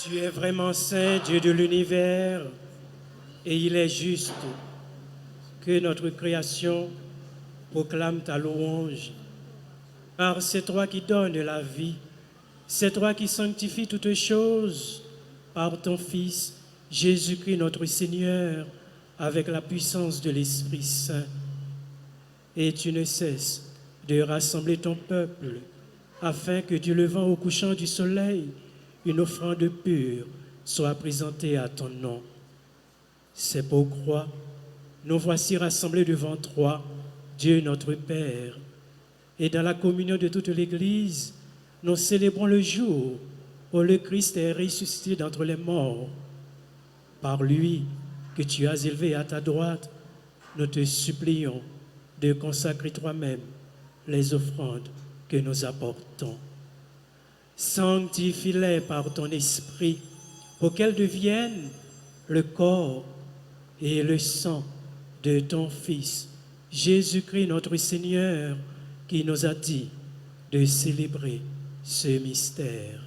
Tu es vraiment saint, Dieu de l'univers, et il est juste que notre création proclame ta louange. Car c'est toi qui donnes la vie, c'est toi qui sanctifies toutes choses par ton Fils, Jésus-Christ notre Seigneur, avec la puissance de l'Esprit Saint. Et tu ne cesses de rassembler ton peuple, afin que du levant au couchant du soleil, une offrande pure soit présentée à ton nom. C'est pourquoi nous voici rassemblés devant toi, Dieu notre Père, et dans la communion de toute l'Église, nous célébrons le jour où le Christ est ressuscité d'entre les morts. Par lui que tu as élevé à ta droite, nous te supplions de consacrer toi-même les offrandes que nous apportons. Sanctifie-les par ton esprit pour qu'elles deviennent le corps et le sang de ton Fils, Jésus-Christ notre Seigneur, qui nous a dit de célébrer ce mystère.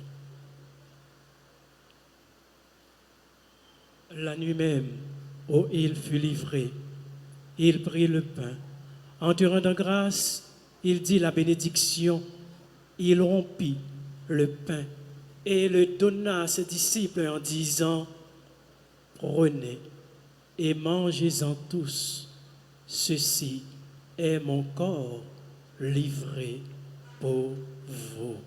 La nuit même, où il fut livré, il prit le pain. En te rendant grâce, il dit la bénédiction. Il rompit le pain et le donna à ses disciples en disant, « Prenez et mangez-en tous. Ceci est mon corps livré pour vous. »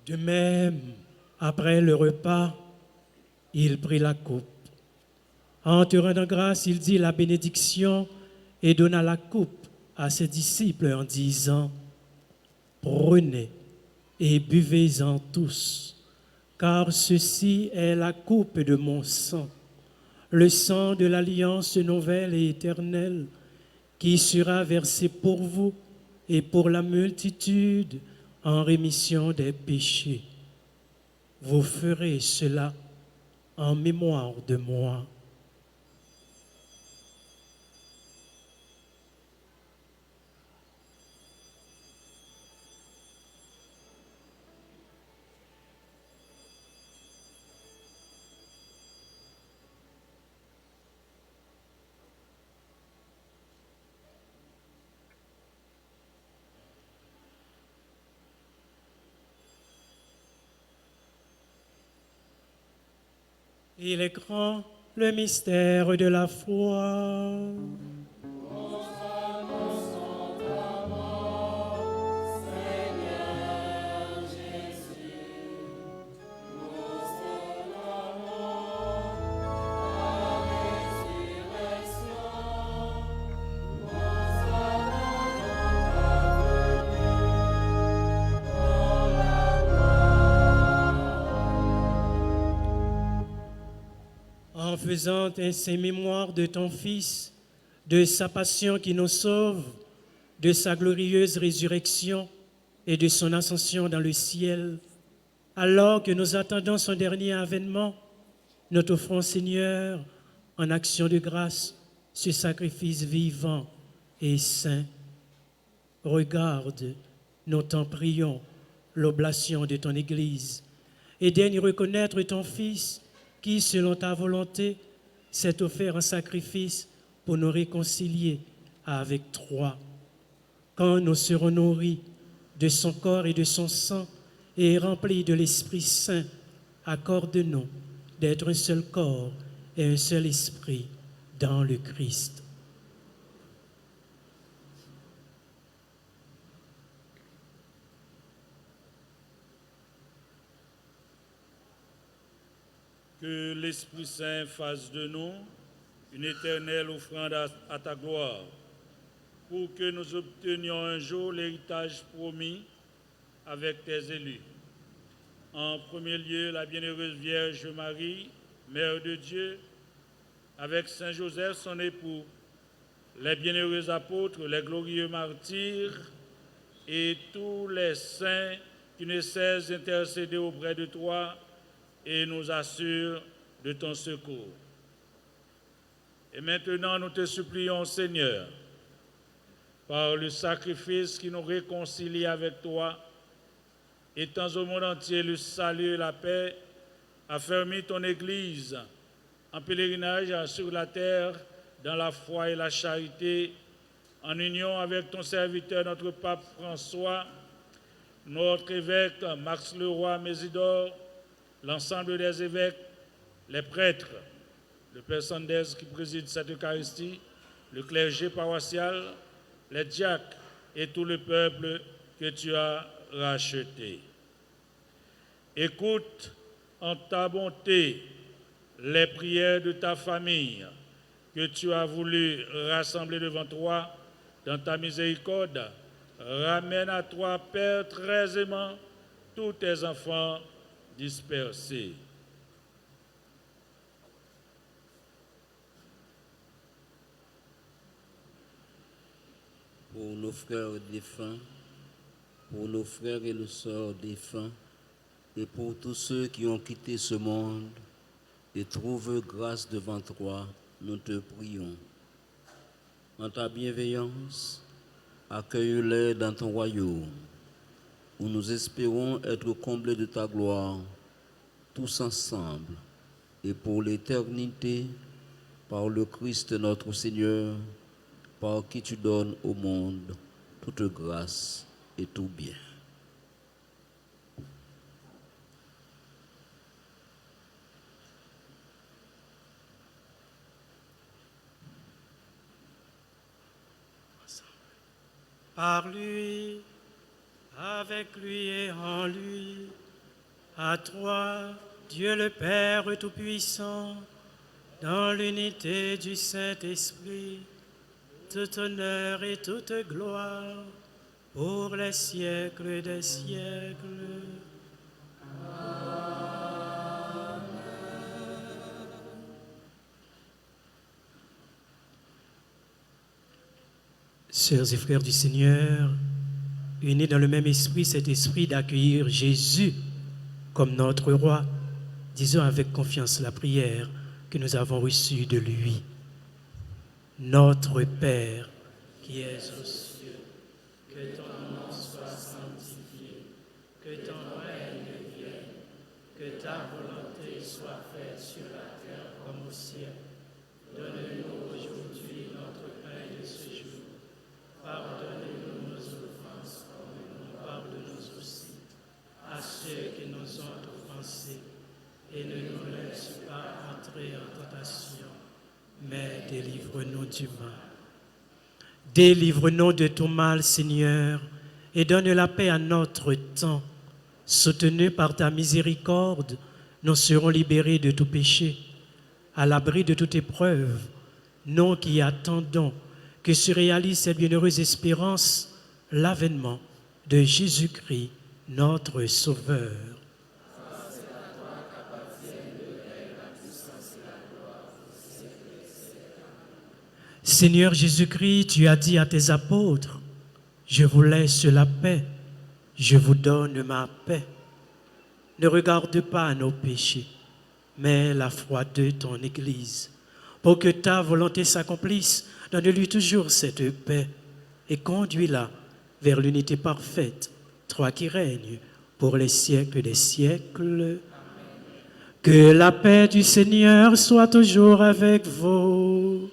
De même, après le repas, il prit la coupe. En te rendant grâce, il dit la bénédiction et donna la coupe à ses disciples en disant, « Prenez et buvez-en tous, car ceci est la coupe de mon sang, le sang de l'alliance nouvelle et éternelle, qui sera versé pour vous et pour la multitude en rémission des péchés. Vous ferez cela en mémoire de moi. » Il est grand le mystère de la foi. En faisant ainsi mémoire de ton Fils, de sa passion qui nous sauve, de sa glorieuse résurrection et de son ascension dans le ciel, alors que nous attendons son dernier avènement, nous t'offrons, Seigneur, en action de grâce, ce sacrifice vivant et saint. Regarde, nous t'en prions, l'oblation de ton Église, et daigne reconnaître ton Fils qui, selon ta volonté, s'est offert en sacrifice pour nous réconcilier avec toi. Quand nous serons nourris de son corps et de son sang et remplis de l'Esprit Saint, accorde-nous d'être un seul corps et un seul esprit dans le Christ. Que l'Esprit Saint fasse de nous une éternelle offrande à ta gloire, pour que nous obtenions un jour l'héritage promis avec tes élus. En premier lieu, la bienheureuse Vierge Marie, Mère de Dieu, avec Saint Joseph, son époux, les bienheureux apôtres, les glorieux martyrs et tous les saints qui ne cessent d'intercéder auprès de toi et nous assure de ton secours. Et maintenant, nous te supplions, Seigneur, par le sacrifice qui nous réconcilie avec toi, étends au monde entier le salut et la paix, affermis ton Église en pèlerinage sur la terre, dans la foi et la charité, en union avec ton serviteur, notre pape François, notre évêque Max Leroy Mésidor, l'ensemble des évêques, les prêtres, le Père Sanders qui préside cette Eucharistie, le clergé paroissial, les diacres et tout le peuple que tu as racheté. Écoute en ta bonté les prières de ta famille que tu as voulu rassembler devant toi dans ta miséricorde. Ramène à toi, Père, très aimant, tous tes enfants dispersés. Pour nos frères défunts, pour nos frères et nos sœurs défunts, et pour tous ceux qui ont quitté ce monde et trouvent grâce devant toi, nous te prions. En ta bienveillance, accueille-les dans ton royaume, où nous espérons être comblés de ta gloire, tous ensemble, et pour l'éternité, par le Christ notre Seigneur, par qui tu donnes au monde toute grâce et tout bien. Par lui, avec lui et en lui, à toi, Dieu le Père Tout-Puissant, dans l'unité du Saint-Esprit, tout honneur et toute gloire pour les siècles des siècles. Sœurs et frères du Seigneur, unis dans le même esprit, cet esprit d'accueillir Jésus comme notre roi, disons avec confiance la prière que nous avons reçue de lui. Notre Père, qui es aux cieux, que ton nom soit sanctifié, que ton règne vienne, que ta volonté soit faite sur la terre comme au ciel. Donne-nous aujourd'hui notre pain de ce jour. Pardonne-nous nos offenses comme nous pardonnons aussi à ceux qui nous ont offensés. Et ne nous laisse pas entrer en tentation, mais délivre-nous du mal. Délivre-nous de tout mal, Seigneur, et donne la paix à notre temps. Soutenus par ta miséricorde, nous serons libérés de tout péché, à l'abri de toute épreuve, nous qui attendons que se réalise cette bienheureuse espérance, l'avènement de Jésus-Christ, notre Sauveur. Seigneur Jésus-Christ, tu as dit à tes apôtres, « Je vous laisse la paix, je vous donne ma paix. Ne regarde pas nos péchés, mais la foi de ton Église. Pour que ta volonté s'accomplisse, donne-lui toujours cette paix et conduis-la vers l'unité parfaite, toi qui règnes pour les siècles des siècles. Que la paix du Seigneur soit toujours avec vous.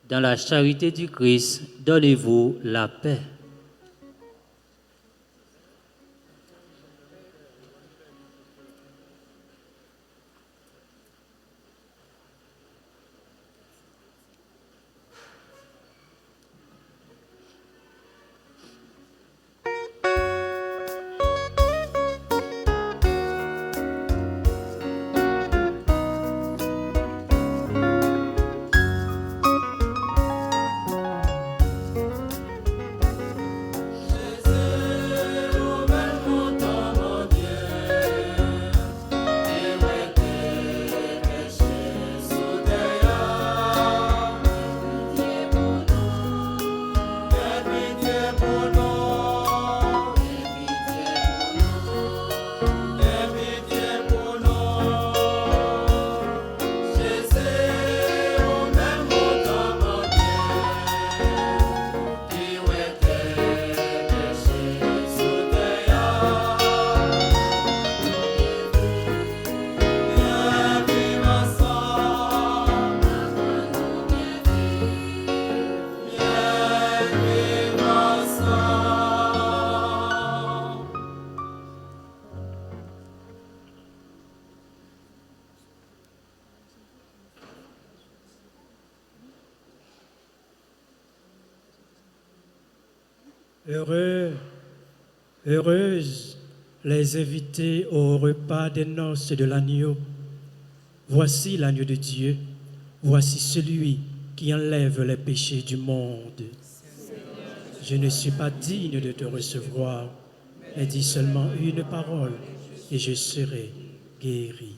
Dans la charité du Christ, donnez-vous la paix. Heureux, heureuses les invités au repas des noces de l'agneau. Voici l'agneau de Dieu, voici celui qui enlève les péchés du monde. Je ne suis pas digne de te recevoir, mais dis seulement une parole et je serai guéri.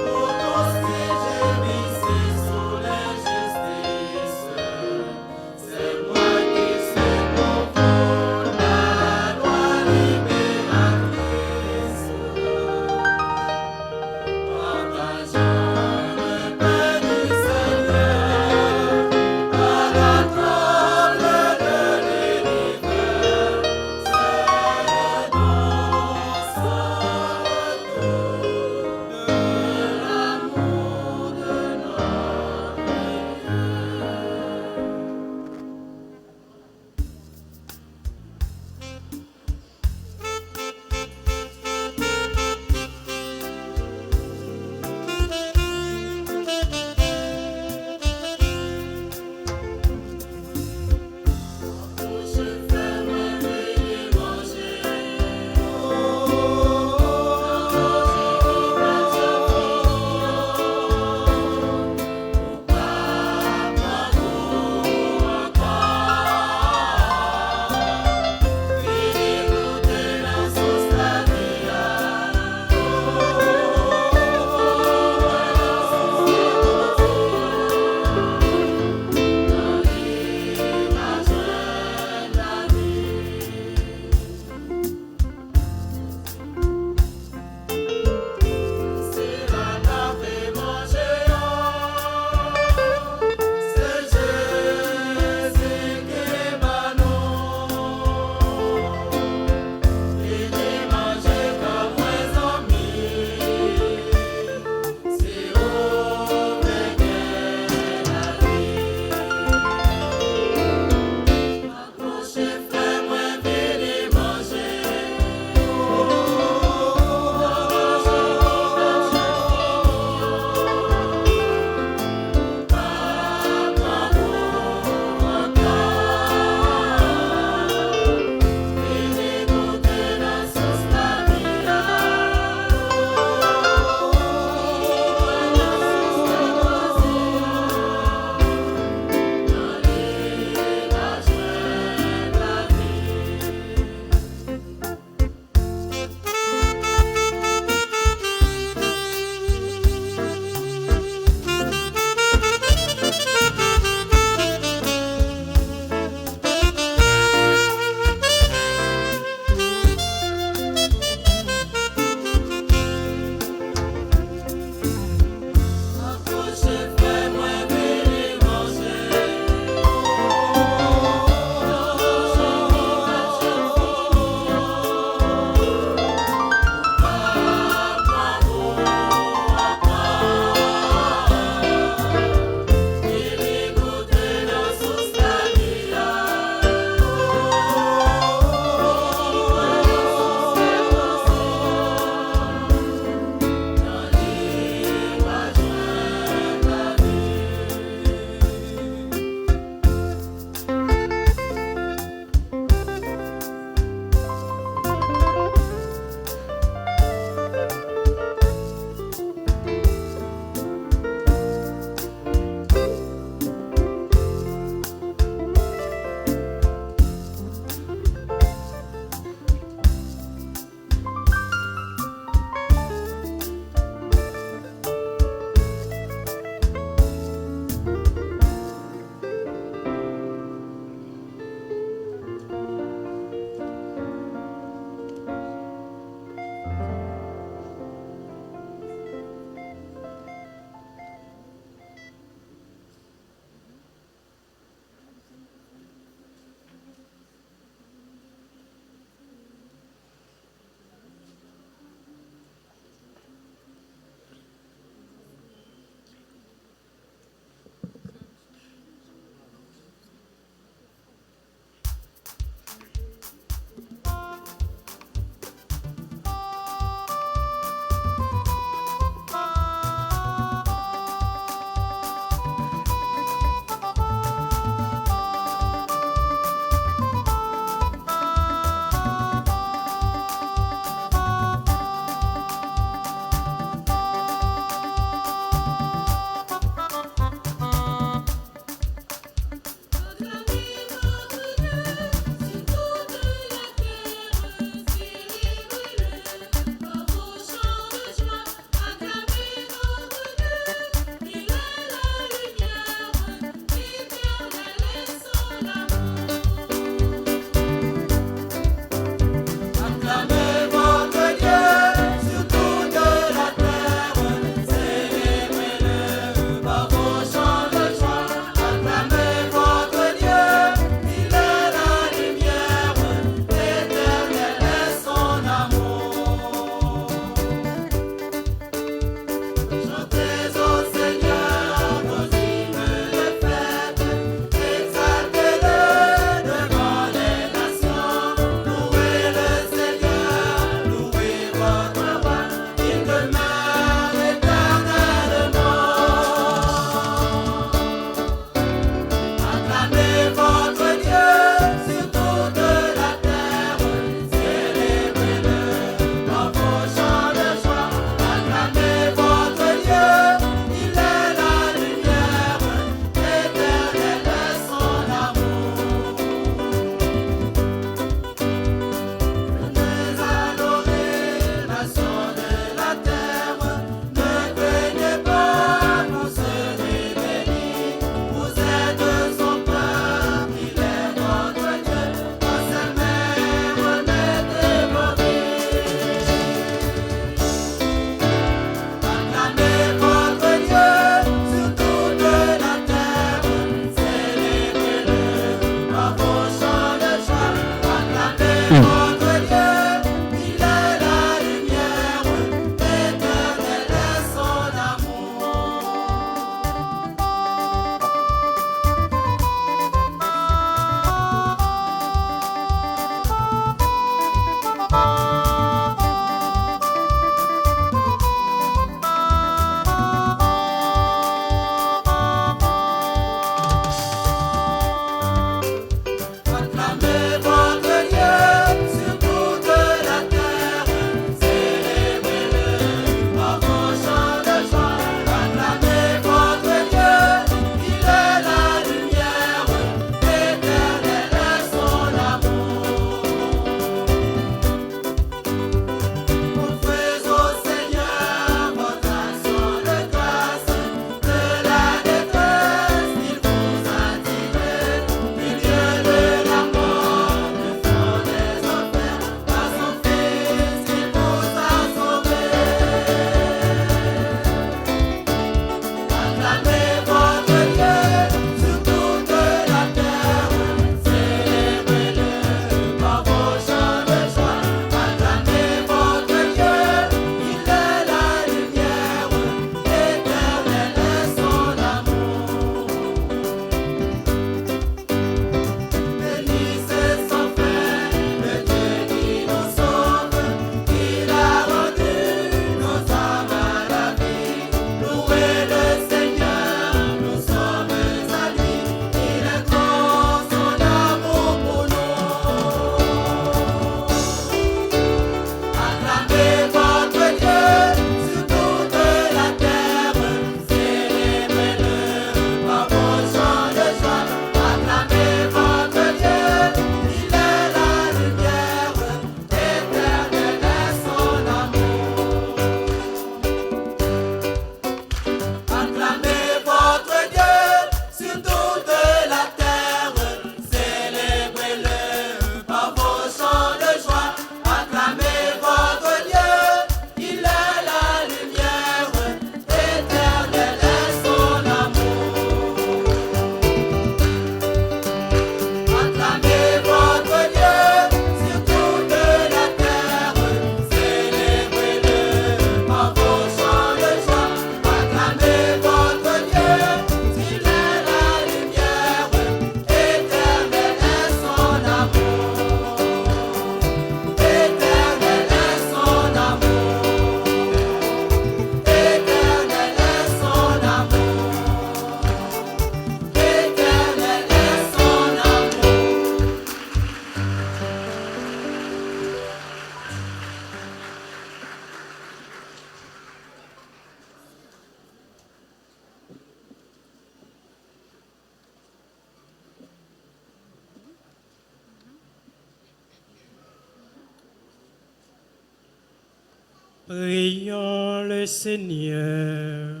Prions le Seigneur.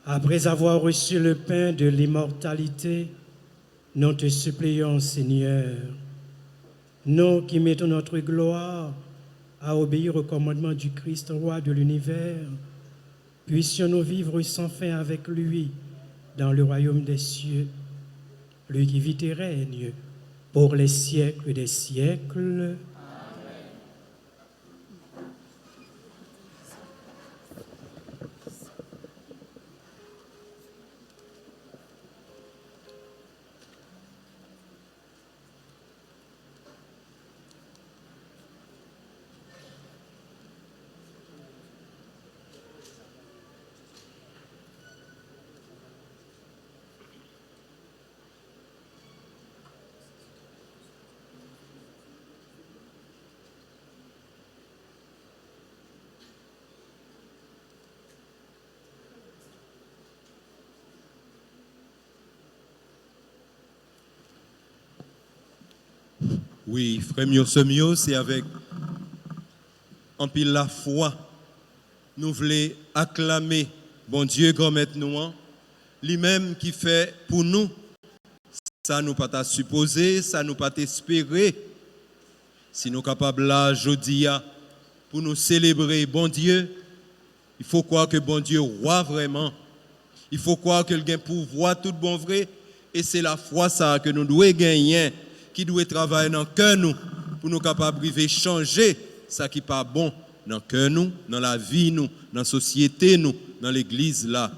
Après avoir reçu le pain de l'immortalité, nous te supplions, Seigneur, nous qui mettons notre gloire à obéir au commandement du Christ, roi de l'univers, puissions-nous vivre sans fin avec lui dans le royaume des cieux, lui qui vit et règne pour les siècles des siècles. Oui, frère Mio, c'est avec en pile la foi, nous voulons acclamer bon Dieu grand maître nous, lui-même qui fait pour nous, ça nous pas supposer, ça nous pas espérer. Si nous sommes capables là, jeudi, pour nous célébrer bon Dieu, il faut croire que bon Dieu roi vraiment. Il faut croire que le gain pouvoir tout bon vrai, et c'est la foi ça que nous devons gagner, qui doit travailler dans le cœur nous, pour nous capables de changer ça qui n'est pas bon dans le cœur nous, dans la vie nous, dans la société nous, dans l'église là.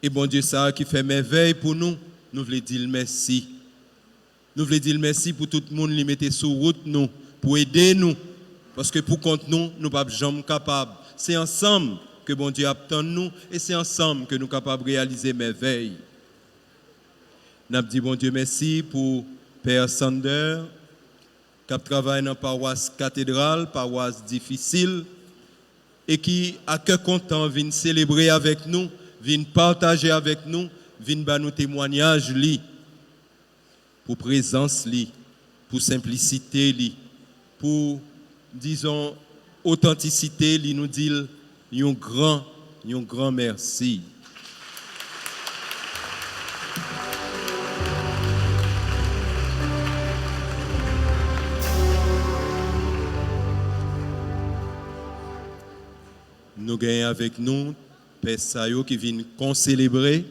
Et bon Dieu ça qui fait merveille pour nous, nous voulons dire merci. Nous voulons dire merci pour tout le monde qui mette sur route nous, pour aider nous, parce que pour compte nous, nous ne sommes jamais capables. C'est ensemble que bon Dieu attend nous, et c'est ensemble que nous sommes capables de réaliser merveille. Nous dit bon Dieu merci pour Père Sander, qui travaille dans la paroisse cathédrale, paroisse difficile, et qui, à cœur content, vient célébrer avec nous, vient partager avec nous, vient faire nos témoignages, pour présence, pour simplicité, pour, disons, authenticité, nous dit un grand merci. Nous gagnons avec nous, Père Sayo qui vient concélébrer.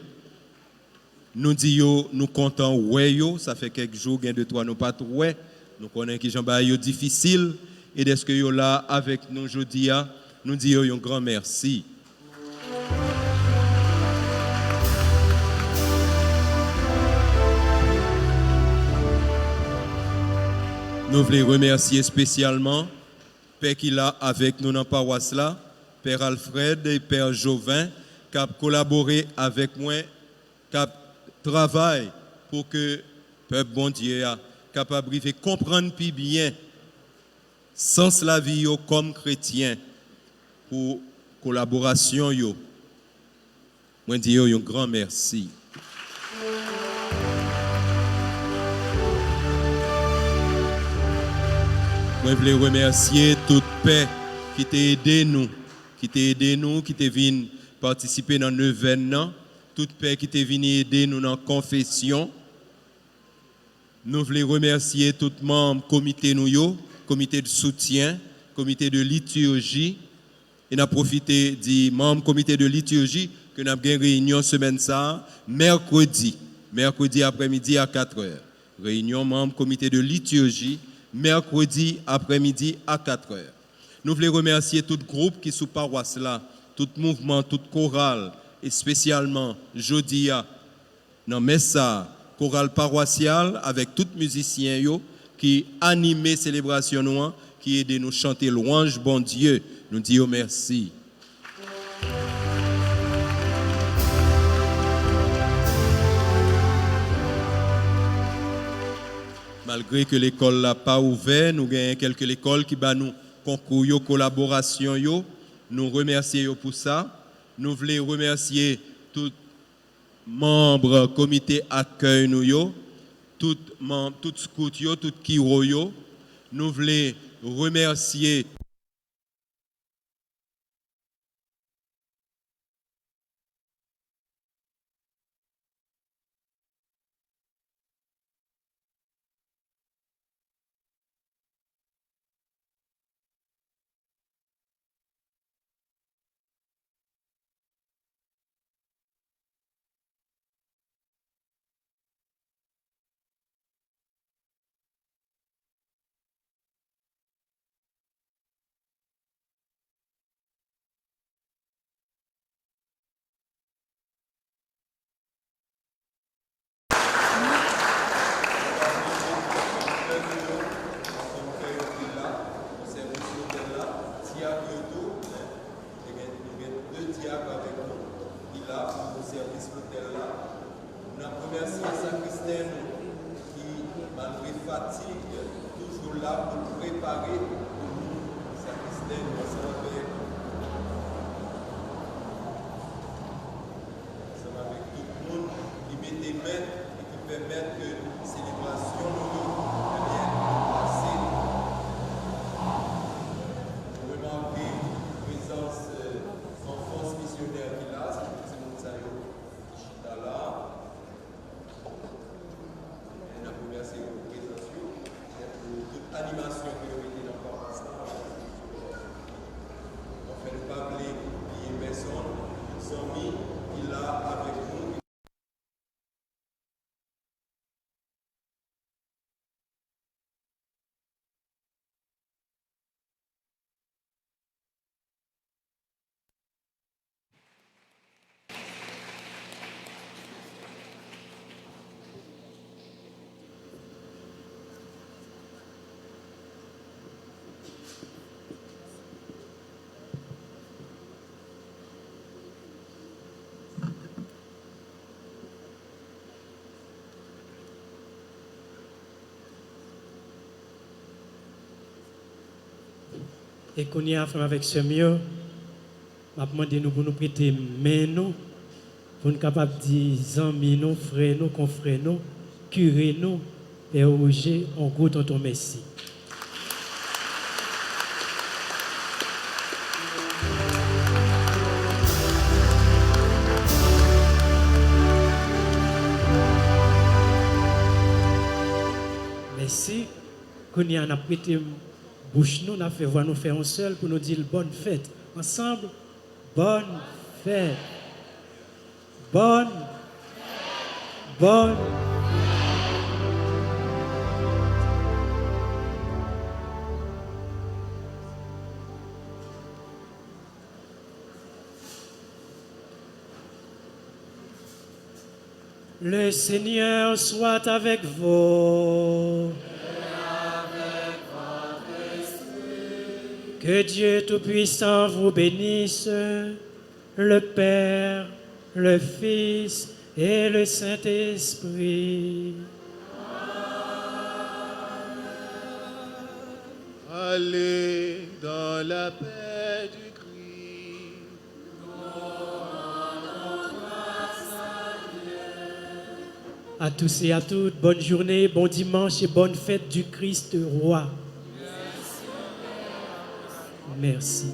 Nous disons, nous comptons, ouais, ça fait quelques jours, gain de toi, nous pas ouais. Nous connaissons que j'en difficile. Et dès que vous là avec nous aujourd'hui, nous disons un grand merci. Nous voulons remercier spécialement Père qui est avec nous dans la paroisse là. Père Alfred et Père Jovin, qui ont collaboré avec moi, qui ont travaillé pour que le peuple bon Dieu soit capable de comprendre plus bien sens la vie comme chrétien pour collaboration. Moi, je dis un grand merci. Moi, je voulais remercier toute paix qui t'a aidé nous. Qui t'a venu participer dans le événement, toute paix qui t'a venu aider nous dans la confession. Nous voulons remercier tout le membre comité comité de soutien, comité de liturgie. Et nous avons profité du membre comité de liturgie que nous avons une réunion semaine ça, mercredi après-midi à 4h. Réunion membre comité de liturgie, mercredi après-midi à 4h. Nous voulons remercier tout groupe qui est sous paroisse là, tout mouvement, toute chorale, et spécialement Jodia, dans Messa, chorale paroissiale, avec tous les musiciens qui animent la célébration, qui aident nous chanter louange, bon Dieu. Nous disons merci. Malgré que l'école n'a pas ouvert, nous avons quelques écoles qui nous concours, collaboration, nous remercions pour ça. Nous voulons remercier tout membres comité accueil nous yo, tout scout yo, tout kiro yo, nous voulons remercier et qu'on y a fait avec ce mieux, m'a demandé nous pour nous prêter main nous, pour nous capables de dire amis nous, frères nous, confrères nous, curés nous, et Roger, en gros, tonton merci. Merci. Qu'on y a prêté bouche nous, on a fait voir nous faire un seul pour nous dire bonne fête. Ensemble, bonne fête. Bonne. Le Seigneur soit avec vous. Que Dieu Tout-Puissant vous bénisse, le Père, le Fils et le Saint-Esprit. Allez dans la paix du Christ. À tous et à toutes, bonne journée, bon dimanche et bonne fête du Christ roi. Merci.